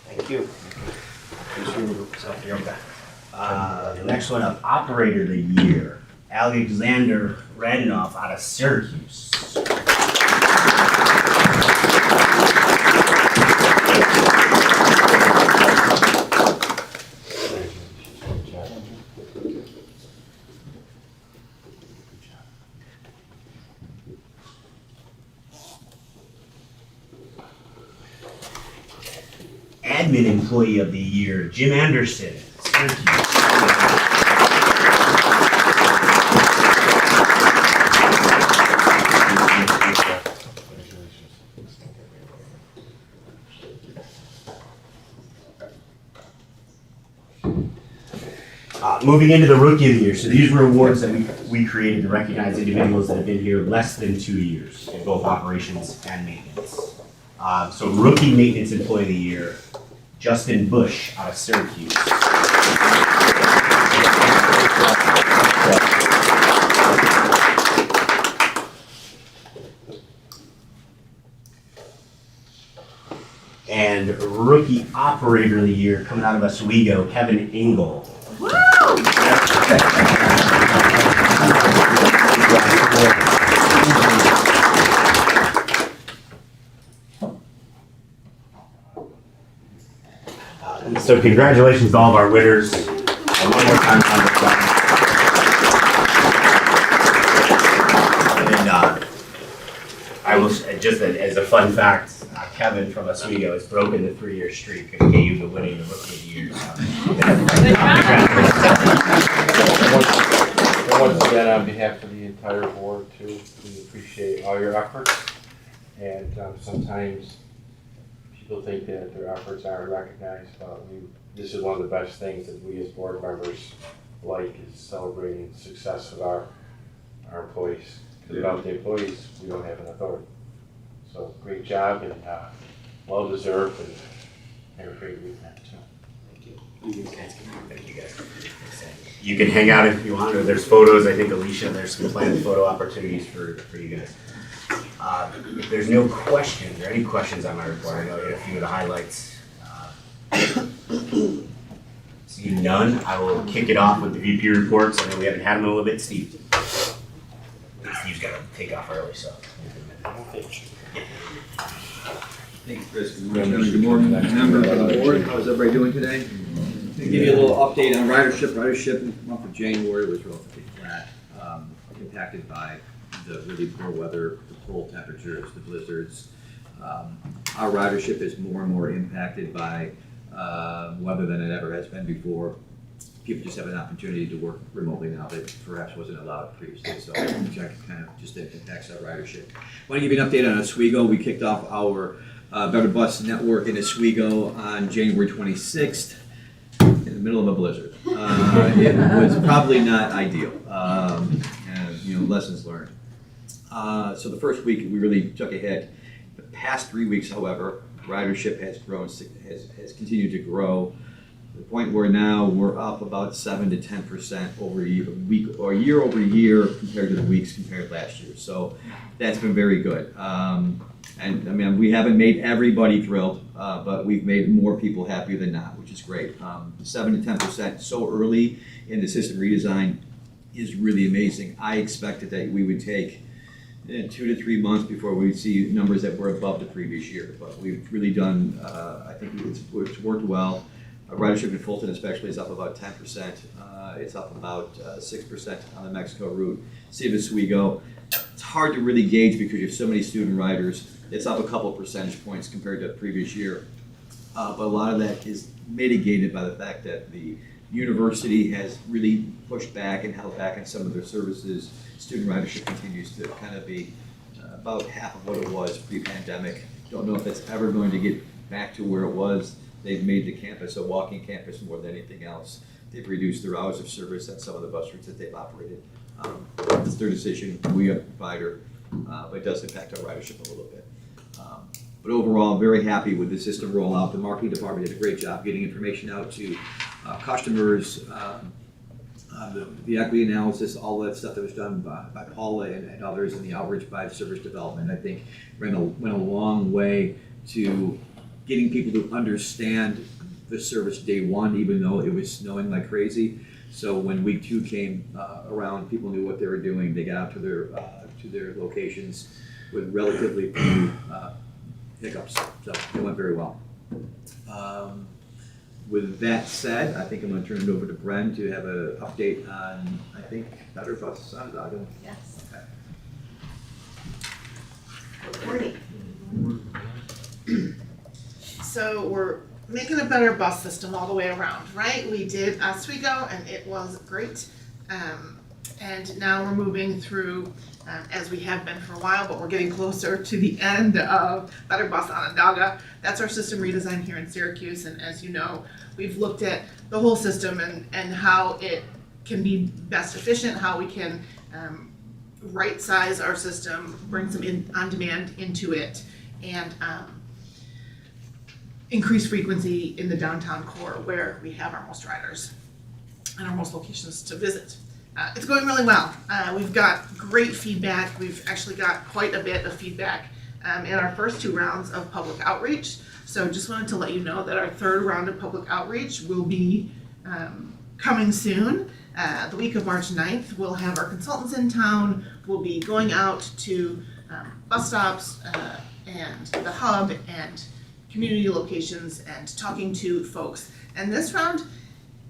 Thank you. So here we go. The next one up, operator of the year, Alexander Radinoff out of Syracuse. Admin employee of the year, Jim Anderson, Syracuse. Moving into the rookie of the year. So these were awards that we created to recognize individuals that have been here less than 2 years in both operations and maintenance. So rookie maintenance employee of the year, Justin Bush out of Syracuse. And rookie operator of the year coming out of Oswego, Kevin Engel. So congratulations to all of our winners. And one more time on the front. And I will, just as a fun fact, Kevin from Oswego has broken the 3-year streak of Cayuga winning the Rookie of the Year. And once again, on behalf of the entire board, too, we appreciate all your efforts. And sometimes people think that their efforts aren't recognized, but this is one of the best things that we as board members like, is celebrating the success of our employees. Because without the employees, we don't have an authority. So great job, and well deserved, and have a great weekend too. Thank you. Thank you guys. You can hang out if you want, or there's photos. I think Alicia, there's some planned photo opportunities for you guys. If there's no questions, or any questions on my report, I know I hit a few of the highlights. See none, I will kick it off with the VP reports. I know we haven't had them in a little bit. Steve's got to take off early, so. Thank you, Chris. Good morning, members of the board. How's everybody doing today? I'm going to give you a little update on ridership. Ridership in the month of January was relatively flat, impacted by the really poor weather, the cold temperatures, the blizzards. Our ridership is more and more impacted by weather than it ever has been before. People just have an opportunity to work remotely now that perhaps wasn't allowed previously, so kind of just impacts our ridership. I want to give you an update on Oswego. We kicked off our Better Bus network in Oswego on January 26th in the middle of a blizzard. It was probably not ideal, and lessons learned. So the first week we really took a hit. The past 3 weeks, however, ridership has grown, has continued to grow. To the point where now we're up about 7 to 10% over year over year compared to the weeks compared last year. So that's been very good. And I mean, we haven't made everybody thrilled, but we've made more people happier than not, which is great. 7 to 10% so early in the system redesign is really amazing. I expected that we would take 2 to 3 months before we'd see numbers that were above the previous year, but we've really done, I think it's worked well. Ridership in Fulton especially is up about 10%. It's up about 6% on the Mexico route. City of Oswego, it's hard to really gauge because you have so many student riders. It's up a couple percentage points compared to the previous year. But a lot of that is mitigated by the fact that the university has really pushed back and held back on some of their services. Student ridership continues to kind of be about half of what it was pre-pandemic. Don't know if it's ever going to get back to where it was. They've made the campus a walking campus more than anything else. They've reduced their hours of service at some of the bus routes that they've operated. It's their decision. We are a provider, but it does impact our ridership a little bit. But overall, very happy with the system rollout. The marketing department did a great job getting information out to customers, the equity analysis, all that stuff that was done by Paula and others, and the outreach by service development, I think went a long way to getting people to understand the service day one, even though it was snowing like crazy. So when week 2 came around, people knew what they were doing. They got out to their locations with relatively few hiccups. So it went very well. With that said, I think I'm going to turn it over to Bren to have an update on, I think, Better Bus Onondaga. Yes. Okay. Good morning. So we're making a better bus system all the way around, right? We did Oswego and it was great. And now we're moving through, as we have been for a while, but we're getting closer to the end of Better Bus Onondaga. That's our system redesign here in Syracuse, and as you know, we've looked at the whole system and how it can be best efficient, how we can right size our system, bring some on-demand into it, and increase frequency in the downtown core where we have our most riders and our most locations to visit. It's going really well. We've got great feedback. We've actually got quite a bit of feedback in our first 2 rounds of public outreach. So just wanted to let you know that our 3rd round of public outreach will be coming soon. The week of March 9th, we'll have our consultants in town. We'll be going out to bus stops and the hub and community locations and talking to folks. And this round,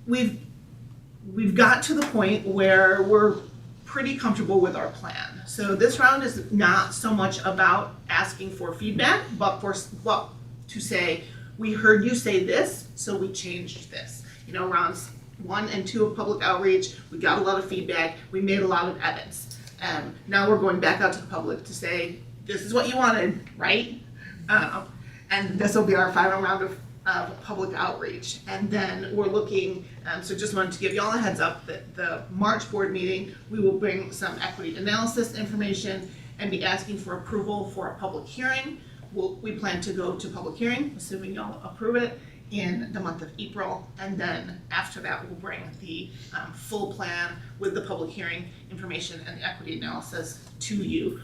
we've got to the point where we're pretty comfortable with our plan. So this round is not so much about asking for feedback, but to say, we heard you say this, so we changed this. You know, rounds 1 and 2 of public outreach, we got a lot of feedback, we made a lot of edits. Now we're going back out to the public to say, this is what you wanted, right? And this will be our final round of public outreach. And then we're looking, so just wanted to give you all a heads up that the March board meeting, we will bring some equity analysis information and be asking for approval for a public hearing. We plan to go to public hearing, assuming y'all approve it, in the month of April. And then after that, we'll bring the full plan with the public hearing information and the equity analysis to you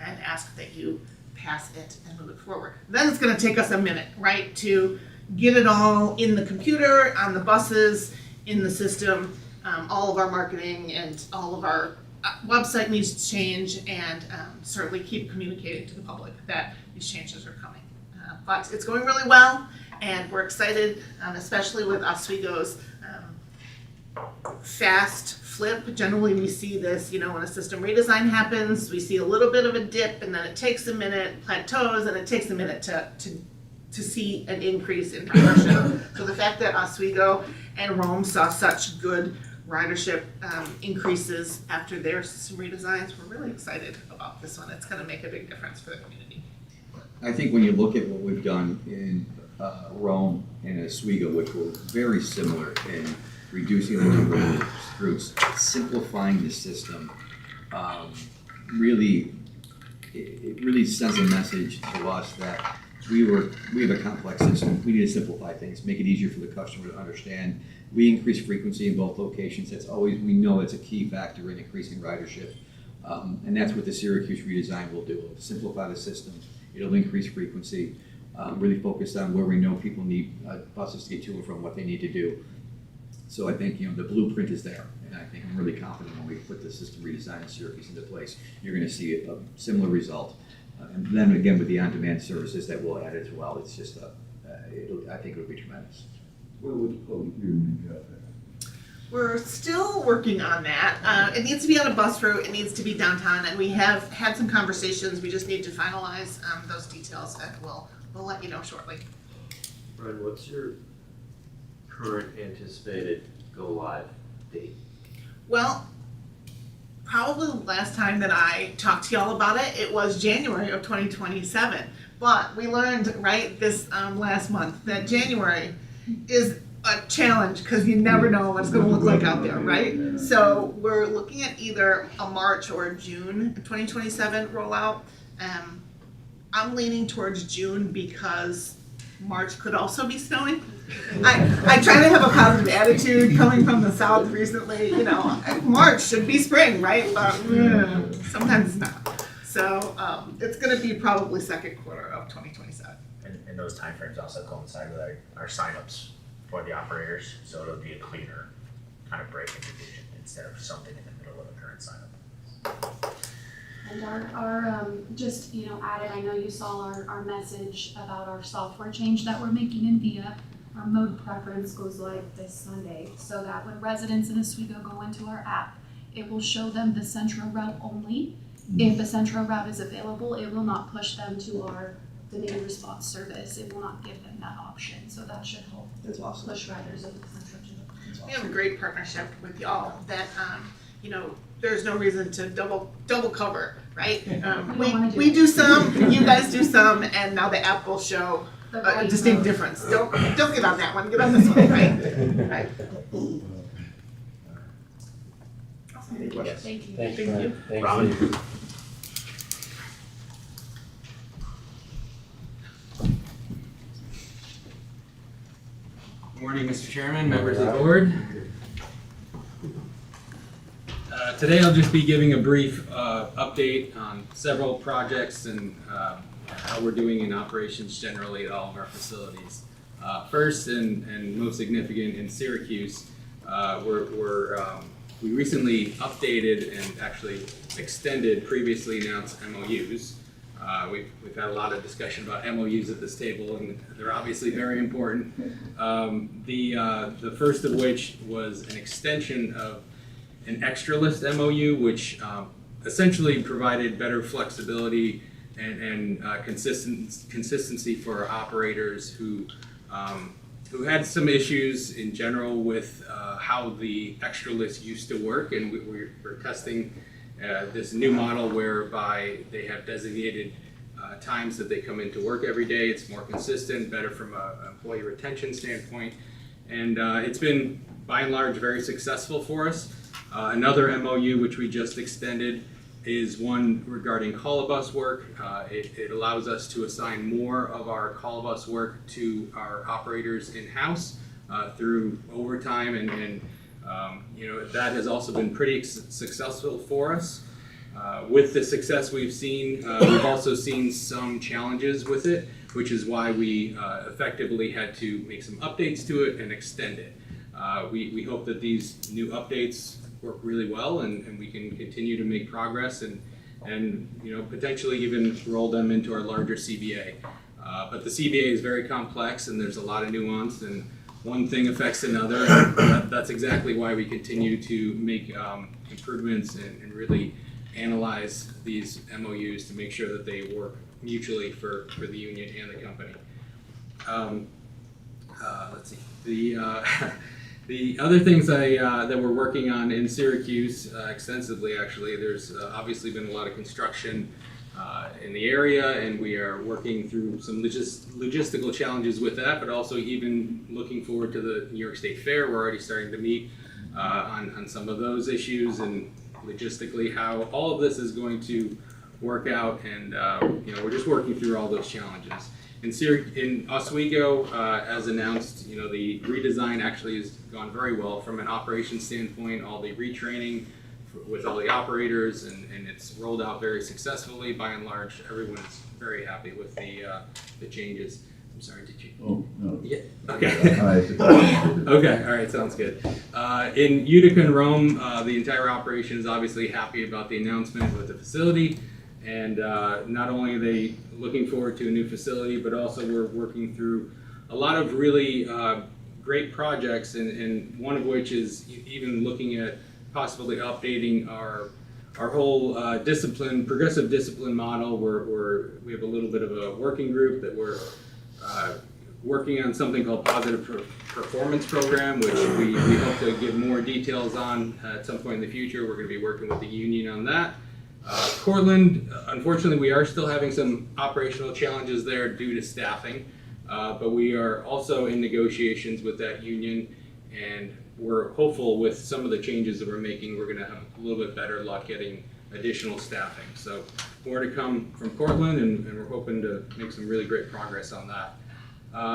and ask that you pass it and move it forward. Then it's going to take us a minute, right, to get it all in the computer, on the buses, in the system. All of our marketing and all of our website needs to change, and certainly keep communicating to the public that these changes are coming. But it's going really well, and we're excited, especially with Oswego's fast flip. Generally we see this, you know, when a system redesign happens, we see a little bit of a dip, and then it takes a minute, plateaus, and it takes a minute to see an increase in ridership. So the fact that Oswego and Rome saw such good ridership increases after their system redesigns, we're really excited about this one. It's going to make a big difference for the community. I think when you look at what we've done in Rome and Oswego, which were very similar in reducing the number of routes, simplifying the system, it really sends a message to us that we have a complex system. We need to simplify things, make it easier for the customer to understand. We increase frequency in both locations. That's always, we know it's a key factor in increasing ridership. And that's what the Syracuse redesign will do. It'll simplify the system. It'll increase frequency, really focus on where we know people need buses to get to and from what they need to do. So I think, the blueprint is there. And I think I'm really confident when we put the system redesign in Syracuse into place, you're going to see a similar result. And then again, with the on-demand services that we'll add as well, it's just, I think it'll be tremendous. Where would public hearing be held? We're still working on that. It needs to be on a bus route, it needs to be downtown, and we have had some conversations. We just need to finalize those details, and we'll let you know shortly. Brian, what's your current anticipated go-live date? Well, probably the last time that I talked to y'all about it, it was January of 2027. But we learned, right, this last month, that January is a challenge because you never know what it's going to look like out there, right? So we're looking at either a March or a June 2027 rollout. I'm leaning towards June because March could also be snowing. I try to have a positive attitude coming from the south recently. March should be spring, right? But sometimes it's not. So it's going to be probably second quarter of 2027. And those timeframes also coincide with our signups for the operators, so it'll be a cleaner kind of break in division instead of something in the middle of the current signup. And our just, added, I know you saw our message about our software change that we're making in VIA. Our mode preference goes live this Sunday, so that when residents in Oswego go into our app, it will show them the Centra route only. If a Centra route is available, it will not push them to our demand response service. It will not give them that option, so that should help. That's awesome. Push riders of the Centra to the. We have a great partnership with y'all that, there's no reason to double cover, right? We do some, you guys do some, and now the app will show a distinct difference. Don't get on that one, get on this one, right? Right. Thank you. Thanks, Thank Brian. you. Thanks, Robin? Steve. Morning, Mr. Chairman, members of the board. Today I'll just be giving a brief update on several projects and how we're doing in operations generally at all of our facilities. First and most significant in Syracuse, we recently updated and actually extended previously announced MOUs. We've had a lot of discussion about MOUs at this table, and they're obviously very important. The first of which was an extension of an extra list MOU, which essentially provided better flexibility and consistency for operators who had some issues in general with how the extra list used to work, and we're testing this new model whereby they have designated times that they come into work every day. It's more consistent, better from an employee retention standpoint, and it's been by and large very successful for us. Another MOU which we just extended is one regarding call bus work. It allows us to assign more of our call bus work to our operators in-house through overtime, and that has also been pretty successful for us. With the success we've seen, we've also seen some challenges with it, which is why we effectively had to make some updates to it and extend it. We hope that these new updates work really well, and we can continue to make progress and potentially even roll them into our larger CBA. But the CBA is very complex, and there's a lot of nuance, and one thing affects another. That's exactly why we continue to make improvements and really analyze these MOUs to make sure that they work mutually for the union and the company. Let's see. The other things that we're working on in Syracuse extensively, actually, there's obviously been a lot of construction in the area, and we are working through some logistical challenges with that, but also even looking forward to the New York State Fair. We're already starting to meet on some of those issues and logistically how all of this is going to work out, and we're just working through all those challenges. In Oswego, as announced, the redesign actually has gone very well from an operations standpoint. All the retraining with all the operators, and it's rolled out very successfully. By and large, everyone's very happy with the changes. I'm sorry, did you? Oh, no. Yeah. Okay. Okay. All right. Sounds good. In Utica and Rome, the entire operation is obviously happy about the announcement with the facility, and not only are they looking forward to a new facility, but also we're working through a lot of really great projects, and one of which is even looking at possibly updating our whole progressive discipline model. We have a little bit of a working group that we're working on something called Positive Performance Program, which we hope to give more details on at some point in the future. We're going to be working with the union on that. Cortland, unfortunately, we are still having some operational challenges there due to staffing, but we are also in negotiations with that union, and we're hopeful with some of the changes that we're making, we're going to have a little bit better luck getting additional staffing. So more to come from Cortland, and we're hoping to make some really great progress on that.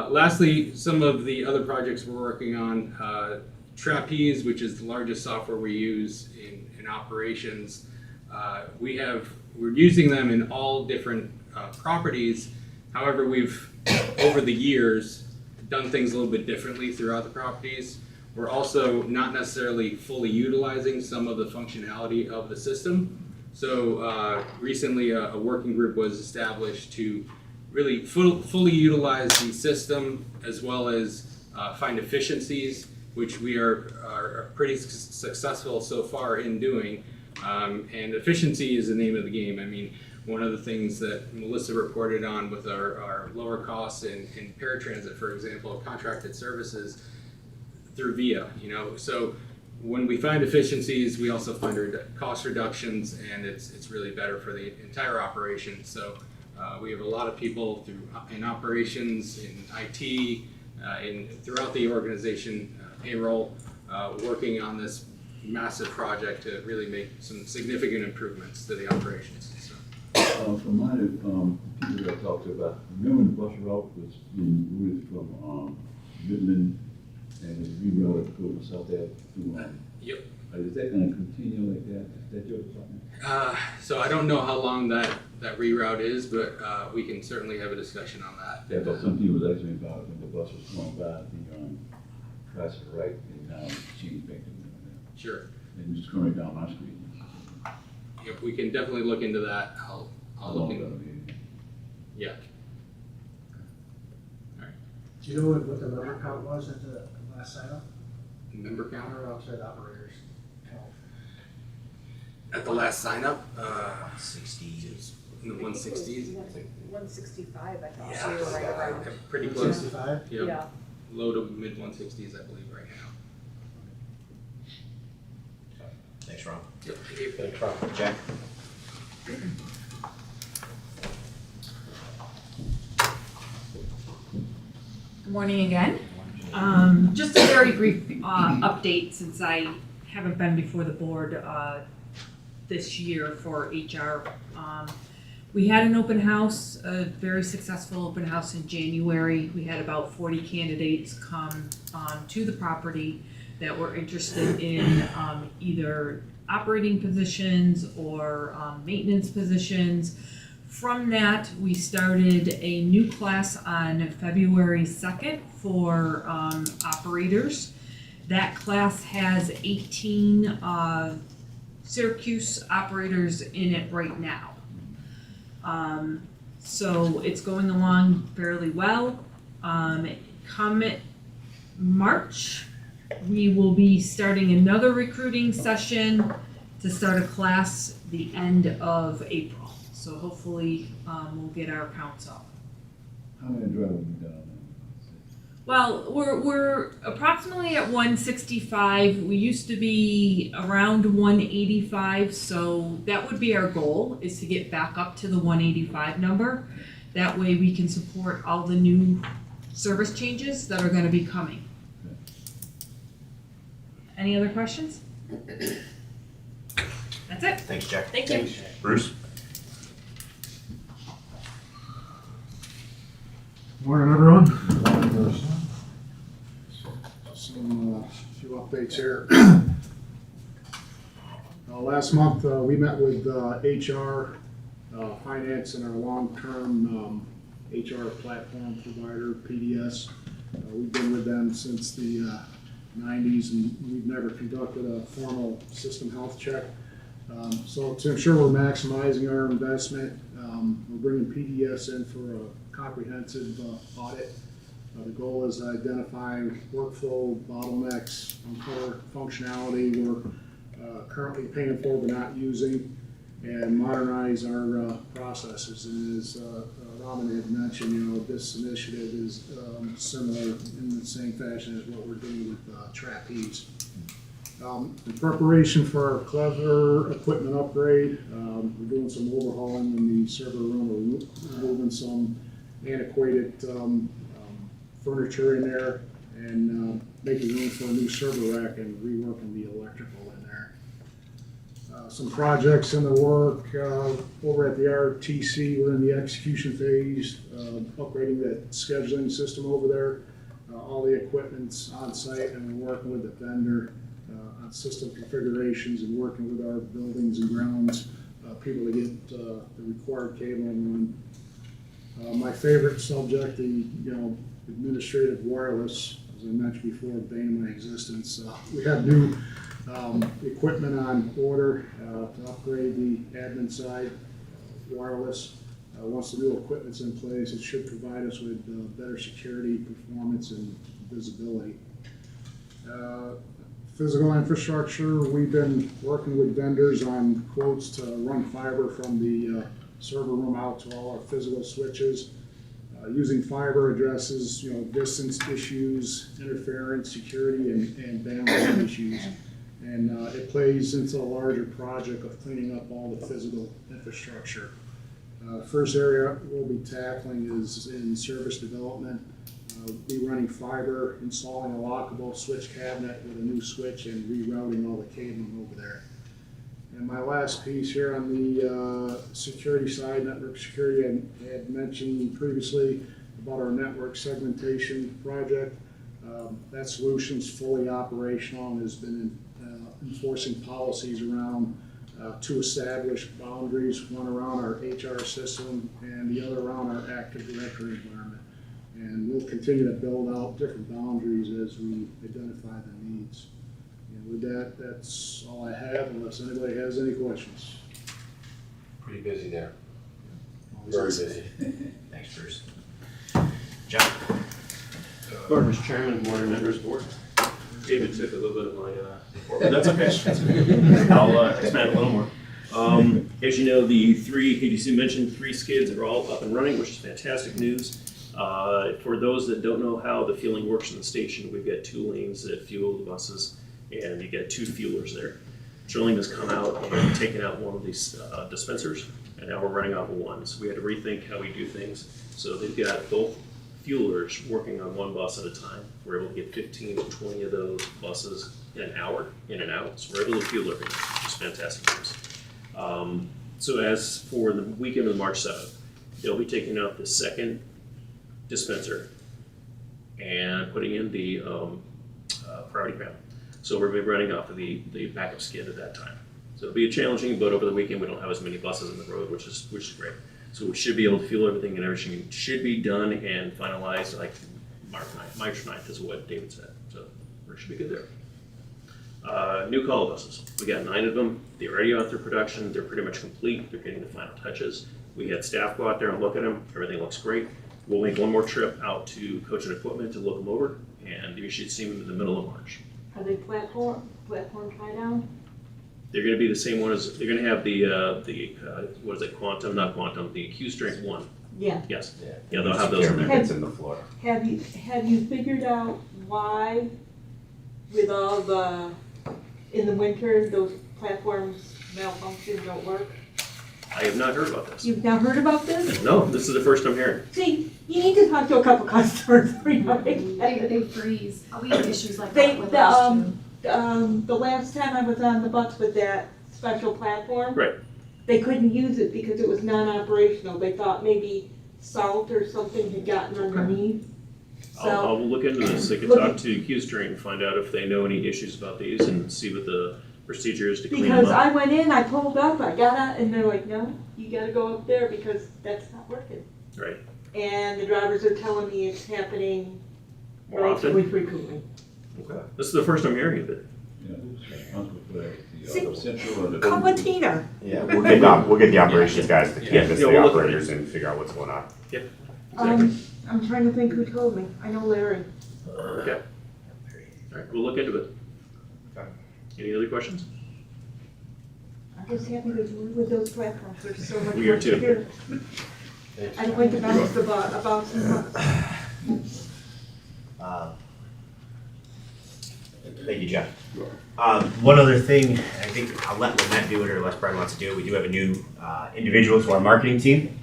Lastly, some of the other projects we're working on, Trapeze, which is the largest software we use in operations. We're using them in all different properties. However, we've, over the years, done things a little bit differently throughout the properties. We're also not necessarily fully utilizing some of the functionality of the system. So recently a working group was established to really fully utilize the system, as well as find efficiencies, which we are pretty successful so far in doing. And efficiency is the name of the game. I mean, one of the things that Melissa reported on with our lower costs in paratransit, for example, contracted services through VIA, so when we find efficiencies, we also find cost reductions, and it's really better for the entire operation. So we have a lot of people in operations, in IT, throughout the organization, payroll, working on this massive project to really make some significant improvements to the operations. From my people that I talked to about, remember when the bus route was being routed from Midland and it rerouted to go south there to Yep. Is that going to continue like that? Is that your department? So I don't know how long that reroute is, but we can certainly have a discussion on that. Yeah, but some people was asking me about when the bus was going by the class of right and now change back to the Sure. and just coming down my street. Yep, we can definitely look into that. I'll look into it. Yeah. All right. Do you know what the member count was at the last sign up? Member count? Or outside operators count? At the last sign up? 60s. In the 160s? 165, I thought. Yeah. So you were right around. Pretty close. 65? Yep. Yeah. Low to mid 160s, I believe, right now. Thanks, Ron. Yep. Thanks, Ron. Jack? Good morning again. Just a very brief update, since I haven't been before the board this year for HR. We had an open house, a very successful open house in January. We had about 40 candidates come to the property that were interested in either operating positions or maintenance positions. From that, we started a new class on February 2nd for operators. That class has 18 Syracuse operators in it right now. So it's going along fairly well. Come March, we will be starting another recruiting session to start a class the end of April. So hopefully we'll get our counts up. How many drivers we got on Well, we're approximately at 165. We used to be around 185, so that would be our goal, is to get back up to the 185 number. That way we can support all the new service changes that are going to be coming. Any other questions? That's it. Thanks, Jack. Thank you. Bruce? Morning, everyone. Some few updates here. Last month, we met with HR, Finance, and our long-term HR platform provider, PDS. We've been with them since the 90s, and we've never conducted a formal system health check. So to ensure we're maximizing our investment, we're bringing PDS in for a comprehensive audit. The goal is to identify workflow bottlenecks, uncover functionality we're currently paying for but not using, and modernize our processes. And as Raman had mentioned, this initiative is similar in the same fashion as what we're doing with Trapeze. In preparation for our Clever equipment upgrade, we're doing some overhauling in the server room. We're removing some antiquated furniture in there and making room for a new server rack and reworking the electrical in there. Some projects in the work over at the RTC. We're in the execution phase, upgrading that scheduling system over there. All the equipment's on site, and we're working with the vendor on system configurations and working with our buildings and grounds people to get the required cabling run. My favorite subject, the administrative wireless, as I mentioned before, the bane of my existence. We have new equipment on order to upgrade the admin side wireless. Once the new equipment's in place, it should provide us with better security, performance, and visibility. Physical infrastructure, we've been working with vendors on quotes to run fiber from the server room out to all our physical switches. Using fiber addresses, distance issues, interference, security, and bandwidth issues. And it plays into a larger project of cleaning up all the physical infrastructure. First area we'll be tackling is in service development. We'll be running fiber, installing a lockable switch cabinet with a new switch, and rerouting all the cabling over there. And my last piece here on the security side, network security, I had mentioned previously about our network segmentation project. That solution's fully operational and has been enforcing policies around two established boundaries, one around our HR system and the other around our Active Directory environment. And we'll continue to build out different boundaries as we identify the needs. And with that, that's all I have, unless anybody has any questions. Pretty busy there. Very busy. Thanks, Bruce. John? Morning, Mr. Chairman, morning, members of the board. David took a little bit of my report, but that's okay. I'll expand a little more. As you know, the ADC mentioned 3 skids are all up and running, which is fantastic news. For those that don't know how the fueling works in the station, we've got 2 lanes that fuel the buses, and you get 2 fuelers there. Drilling has come out and taken out one of these dispensers, and now we're running off of one. So we had to rethink how we do things. So they've got both fuelers working on one bus at a time. We're able to get 15 to 20 of those buses in an hour, in and out. So we're able to fuel everything, which is fantastic news. So as for the weekend of March 7th, they'll be taking out the second dispenser and putting in the priority panel. So we'll be running off of the backup skid at that time. So it'll be challenging, but over the weekend we don't have as many buses on the road, which is great. So we should be able to fuel everything, and everything should be done and finalized like March 9th is what David said. So we should be good there. New call buses. We got 9 of them. They're already out through production. They're pretty much complete. They're getting the final touches. We had staff go out there and look at them. Everything looks great. We'll make one more trip out to Coach and Equipment to look them over, and you should see them in the middle of March. Are they platform tie down? They're going to be the same one as, they're going to have the what is it, Quantum, not Quantum, the Q-Strength 1. Yeah. Yes. Yeah, they'll have those in there. It's in the floor. Have you figured out why, with all the, in the winter, those platforms malfunction, don't work? I have not heard about this. You've not heard about this? No, this is the first I'm hearing. See, you need to talk to a couple customers. They freeze. We have issues like that with us too. The last time I was on the bus with that special platform, Right. they couldn't use it because it was non-operational. They thought maybe salt or something had gotten underneath. I'll look into this. I could talk to Q-String and find out if they know any issues about these and see what the procedure is to clean them Because up. I went in, I pulled up, I got out, and they're like, no, you gotta go up there because that's not working. Right. And the drivers are telling me it's happening More relatively often? frequently. Okay. This is the first I'm hearing of it. Yeah, who's responsible for that? See, The central or the? come with Tina. Yeah, we'll get the operations guys to canvass Yeah, the we'll look at operators it. and figure out what's going on. Yep. Exactly. I'm trying to think who told me. I know Larry. Okay. All right, we'll look into it. Any other questions? I'm just happy with those platforms. There's so much We are more to too. do. I'd like to bounce about some bucks. Thank you, Jeff. One other thing, I think I'll let Lynette do it or unless Brian wants to do it. We do have a new individual to our marketing team.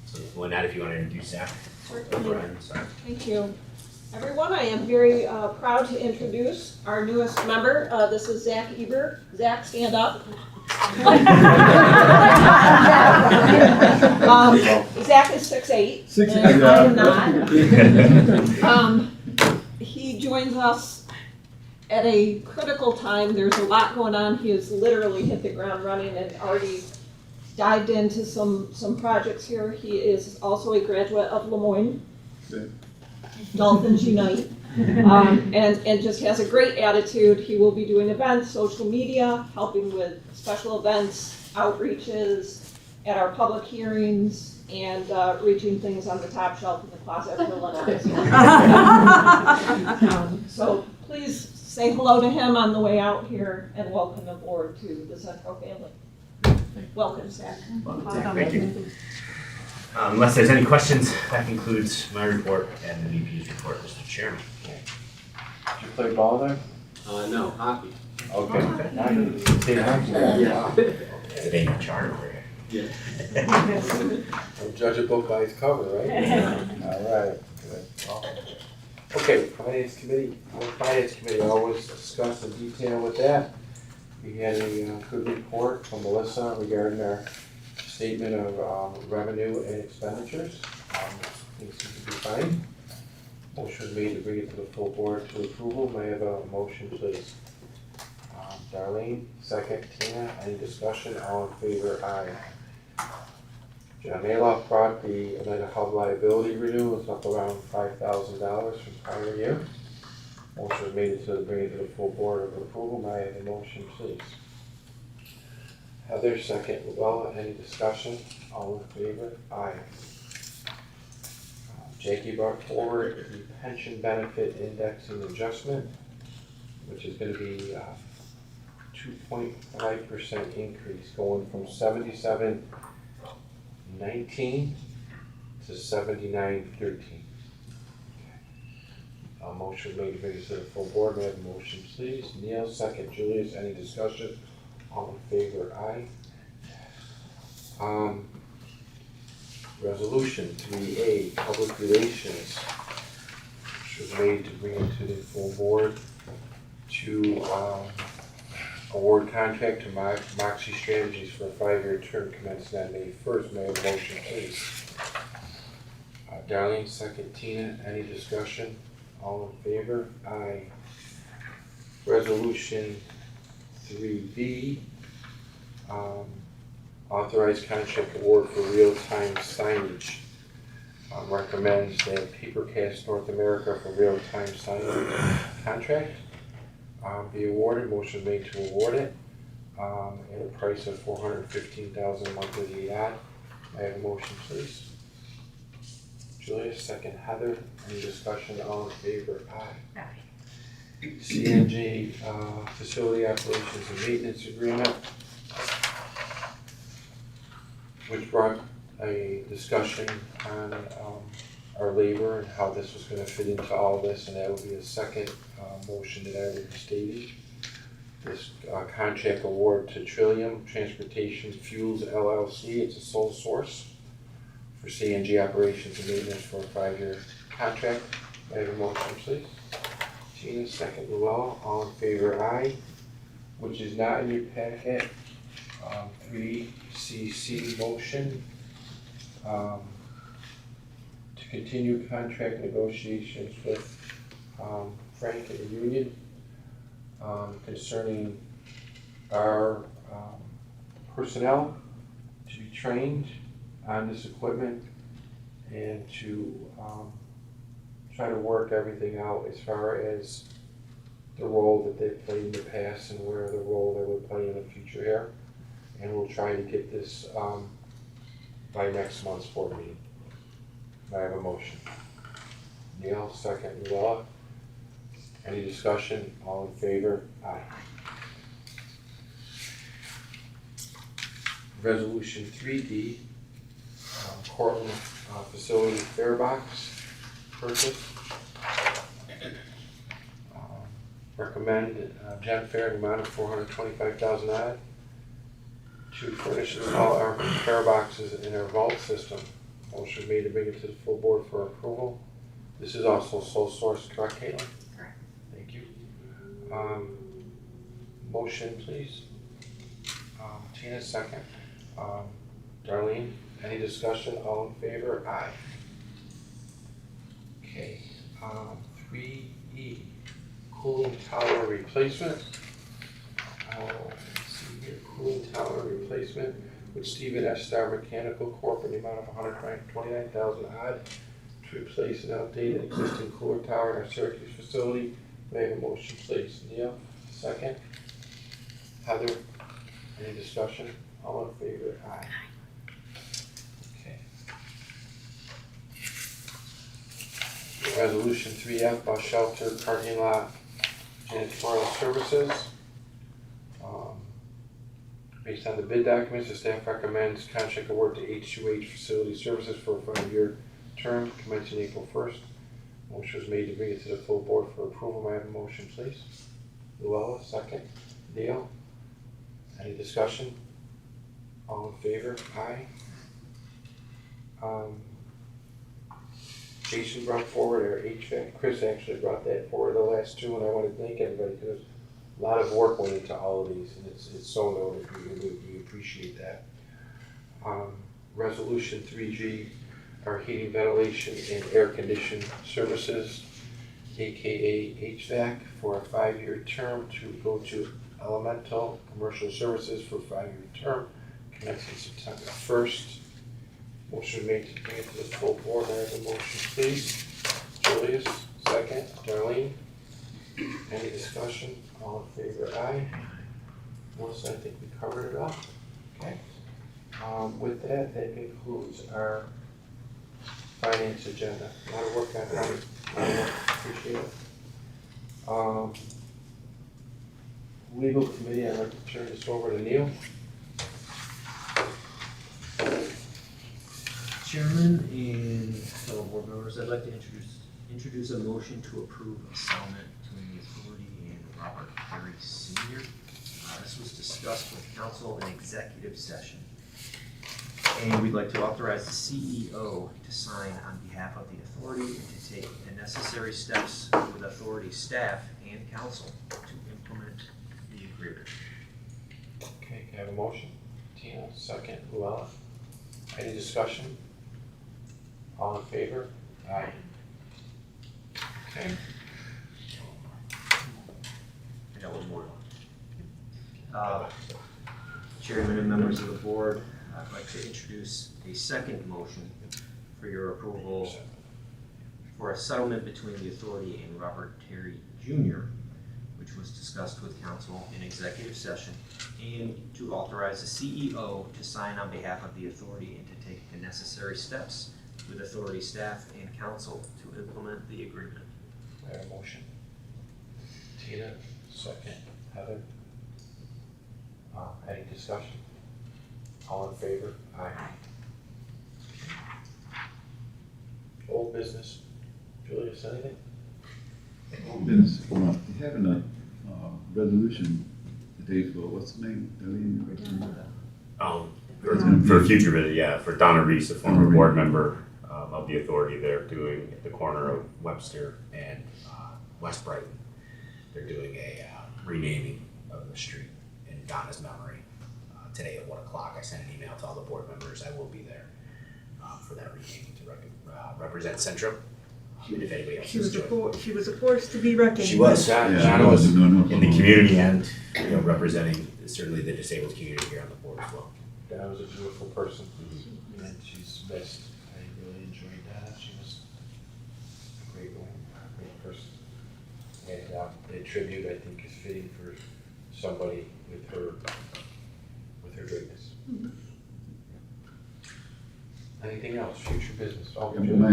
So Lynette, if you want to introduce Zach. Brian, sorry. Thank you. Everyone, I am very proud to introduce our newest member. This is Zach Eber. Zach, stand up. Zach is 6'8", and I am not. He joins us at a critical time. There's a lot going on. He has literally hit the ground running and already dived into some projects here. He is also a graduate of Lemoyne. Dolphins Unite, and just has a great attitude. He will be doing events, social media, helping with special events, outreaches at our public hearings, and reaching things on the top shelf in the closet for Lynette. So please say hello to him on the way out here and welcome aboard to the Central family. Welcome, Zach. Thank you. Unless there's any questions, that concludes my report and the VP's report, Mr. Chairman. Did you play ball there? No, hockey. Okay. Hockey. Say hockey. Yeah. It ain't a charter for you. Don't judge a book by its cover, right? All right, good. Okay, Finance Committee. Our Finance Committee always discuss in detail with that. We had a good report from Melissa regarding our statement of revenue and expenditures. Things seem to be fine. Motion made to bring it to the full board to approval. May I have a motion, please? Darlene, second. Tina, any discussion? All in favor? Aye. John Mayloff brought the Atlanta Hub liability renewal. It's up around $5,000 from prior year. Motion made to bring it to the full board of approval. May I have a motion, please? Heather, second. Luella, any discussion? All in favor? Aye. Jackie brought forward the pension benefit indexing adjustment, which is going to be 2.5% increase, going from 77.19 to 79.13. Motion made to bring it to the full board. May I have a motion, please? Neil, second. Julius, any discussion? All in favor? Aye. Resolution 3A, public relations, which was made to bring it to the full board to award contract to Moxie Strategies for a 5-year term commencing on May 1st. May I have a motion, please? Darlene, second. Tina, any discussion? All in favor? Aye. Resolution 3B, authorized contract award for real-time signage. Recommends that Papercast North America for real-time signage contract be awarded. Motion made to award it at a price of $415,000 monthly ad. May I have a motion, please? Julia, second. Heather, any discussion? All in favor? Aye. CNG facility operations and maintenance agreement, which brought a discussion on our labor and how this was going to fit into all of this, and that would be a second motion that I already stated. This contract award to Trillium Transportation Fuels LLC. It's a sole source for CNG operations and maintenance for a 5-year contract. May I have a motion, please? Tina, second. Luella, all in favor? Aye. Which is not in your packet. 3CC motion. to continue contract negotiations with Frank and the union concerning our personnel to be trained on this equipment and to try to work everything out as far as the role that they've played in the past and where the role they will play in the future here. And we'll try to get this by next month's board meeting. I have a motion. Neil, second. Luella. Any discussion? All in favor? Aye. Resolution 3D, Cortland Facility Farebox purchase. Recommend Jen Fair in the amount of $425,000 odd to furnish all our fare boxes in our vault system. Motion made to bring it to the full board for approval. This is also sole source, correct, Caitlin? Correct. Thank you. Motion, please. Tina, second. Darlene, any discussion? All in favor? Aye. Okay. 3E, cooling tower replacement. Let's see here, cooling tower replacement with Stephen S. Star Mechanical Corp. in the amount of $129,000 odd to replace an outdated existing cooler tower in our Syracuse facility. May I have a motion, please? Neil, second. Heather, any discussion? All in favor? Aye. Okay. Resolution 3F, bus shelter parking lot janitorial services. Based on the bid documents, the staff recommends contract award to H2H Facility Services for a 5-year term commencing April 1st. Motion was made to bring it to the full board for approval. May I have a motion, please? Luella, second. Neil, any discussion? All in favor? Aye. Jason brought forward our HVAC. Chris actually brought that forward the last two, and I want to thank everybody because a lot of work went into all of these, and it's so noted. We appreciate that. Resolution 3G, our heating, ventilation, and air condition services, aka HVAC, for a 5-year term to go to Elemental Commercial Services for a 5-year term, commencing September 1st. Motion made to bring it to the full board. I have a motion, please. Julius, second. Darlene, any discussion? All in favor? Aye. Melissa, I think we covered it all. Okay. With that, that concludes our finance agenda. A lot of work on that. Appreciate it. Legal committee, I'd like to turn this over to Neil. Chairman and fellow board members, I'd like to introduce a motion to approve a settlement between the authority and Robert Perry Sr. This was discussed with council in executive session. And we'd like to authorize the CEO to sign on behalf of the authority and to take the necessary steps with authority staff and council to implement the agreement. Okay, can I have a motion? Tina, second. Luella. Any discussion? All in favor? Aye. Okay. I got one more. Chairman and members of the board, I'd like to introduce a second motion for your approval for a settlement between the authority and Robert Terry Jr., which was discussed with council in executive session, and to authorize the CEO to sign on behalf of the authority and to take the necessary steps with authority staff and council to implement the agreement. I have a motion. Tina, second. Heather. Any discussion? All in favor? Aye. Old business. Julius, anything? Business, you're having a resolution today for, what's the name? For future visit, yeah, for Donna Reese, a former board member of the authority. They're doing at the corner of Webster and West Brighton. They're doing a renaming of the street in Donna's memory. Today at 1 o'clock, I sent an email to all the board members. I will be there. for that meeting to represent Centrum. And if anybody else She is was a joining. she was a force to be reckoned with. She was. Yeah, Jana was no, no in the problem. community and, you know, representing certainly the disabled community here on the board as well. That was a beautiful person, and she's missed. I really enjoyed that. She was a great woman, a great person. And the tribute, I think, is fitting for somebody with her greatness. Anything else? Future business? Oh, Yeah, my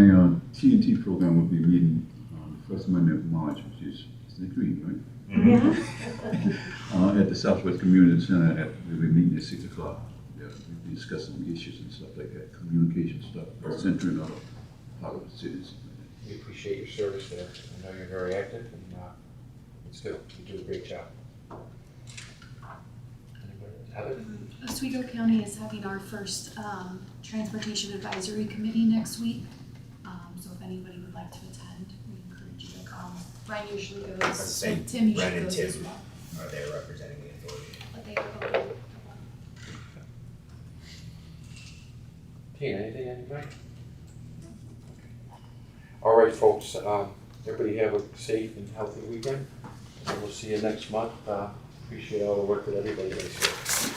TNT program will be meeting on the first Monday of March, which is next week, right? At the Southwest Community Center, we'll be meeting at 6 o'clock. Yeah, we'll be discussing issues and stuff like that, communication stuff, centering other part of the cities. We appreciate your service there. I know you're very active, and it's good. You do a great job. Heather? Oswego County is having our first Transportation Advisory Committee next week. So if anybody would like to attend, we encourage you to come. Brian usually goes, I was saying, Tim usually Bren and goes as Tim well. are there representing the authority. But they are open. Tina, anything, anybody? All right, folks, everybody have a safe and healthy weekend, and we'll see you next month. Appreciate all the work that everybody does here.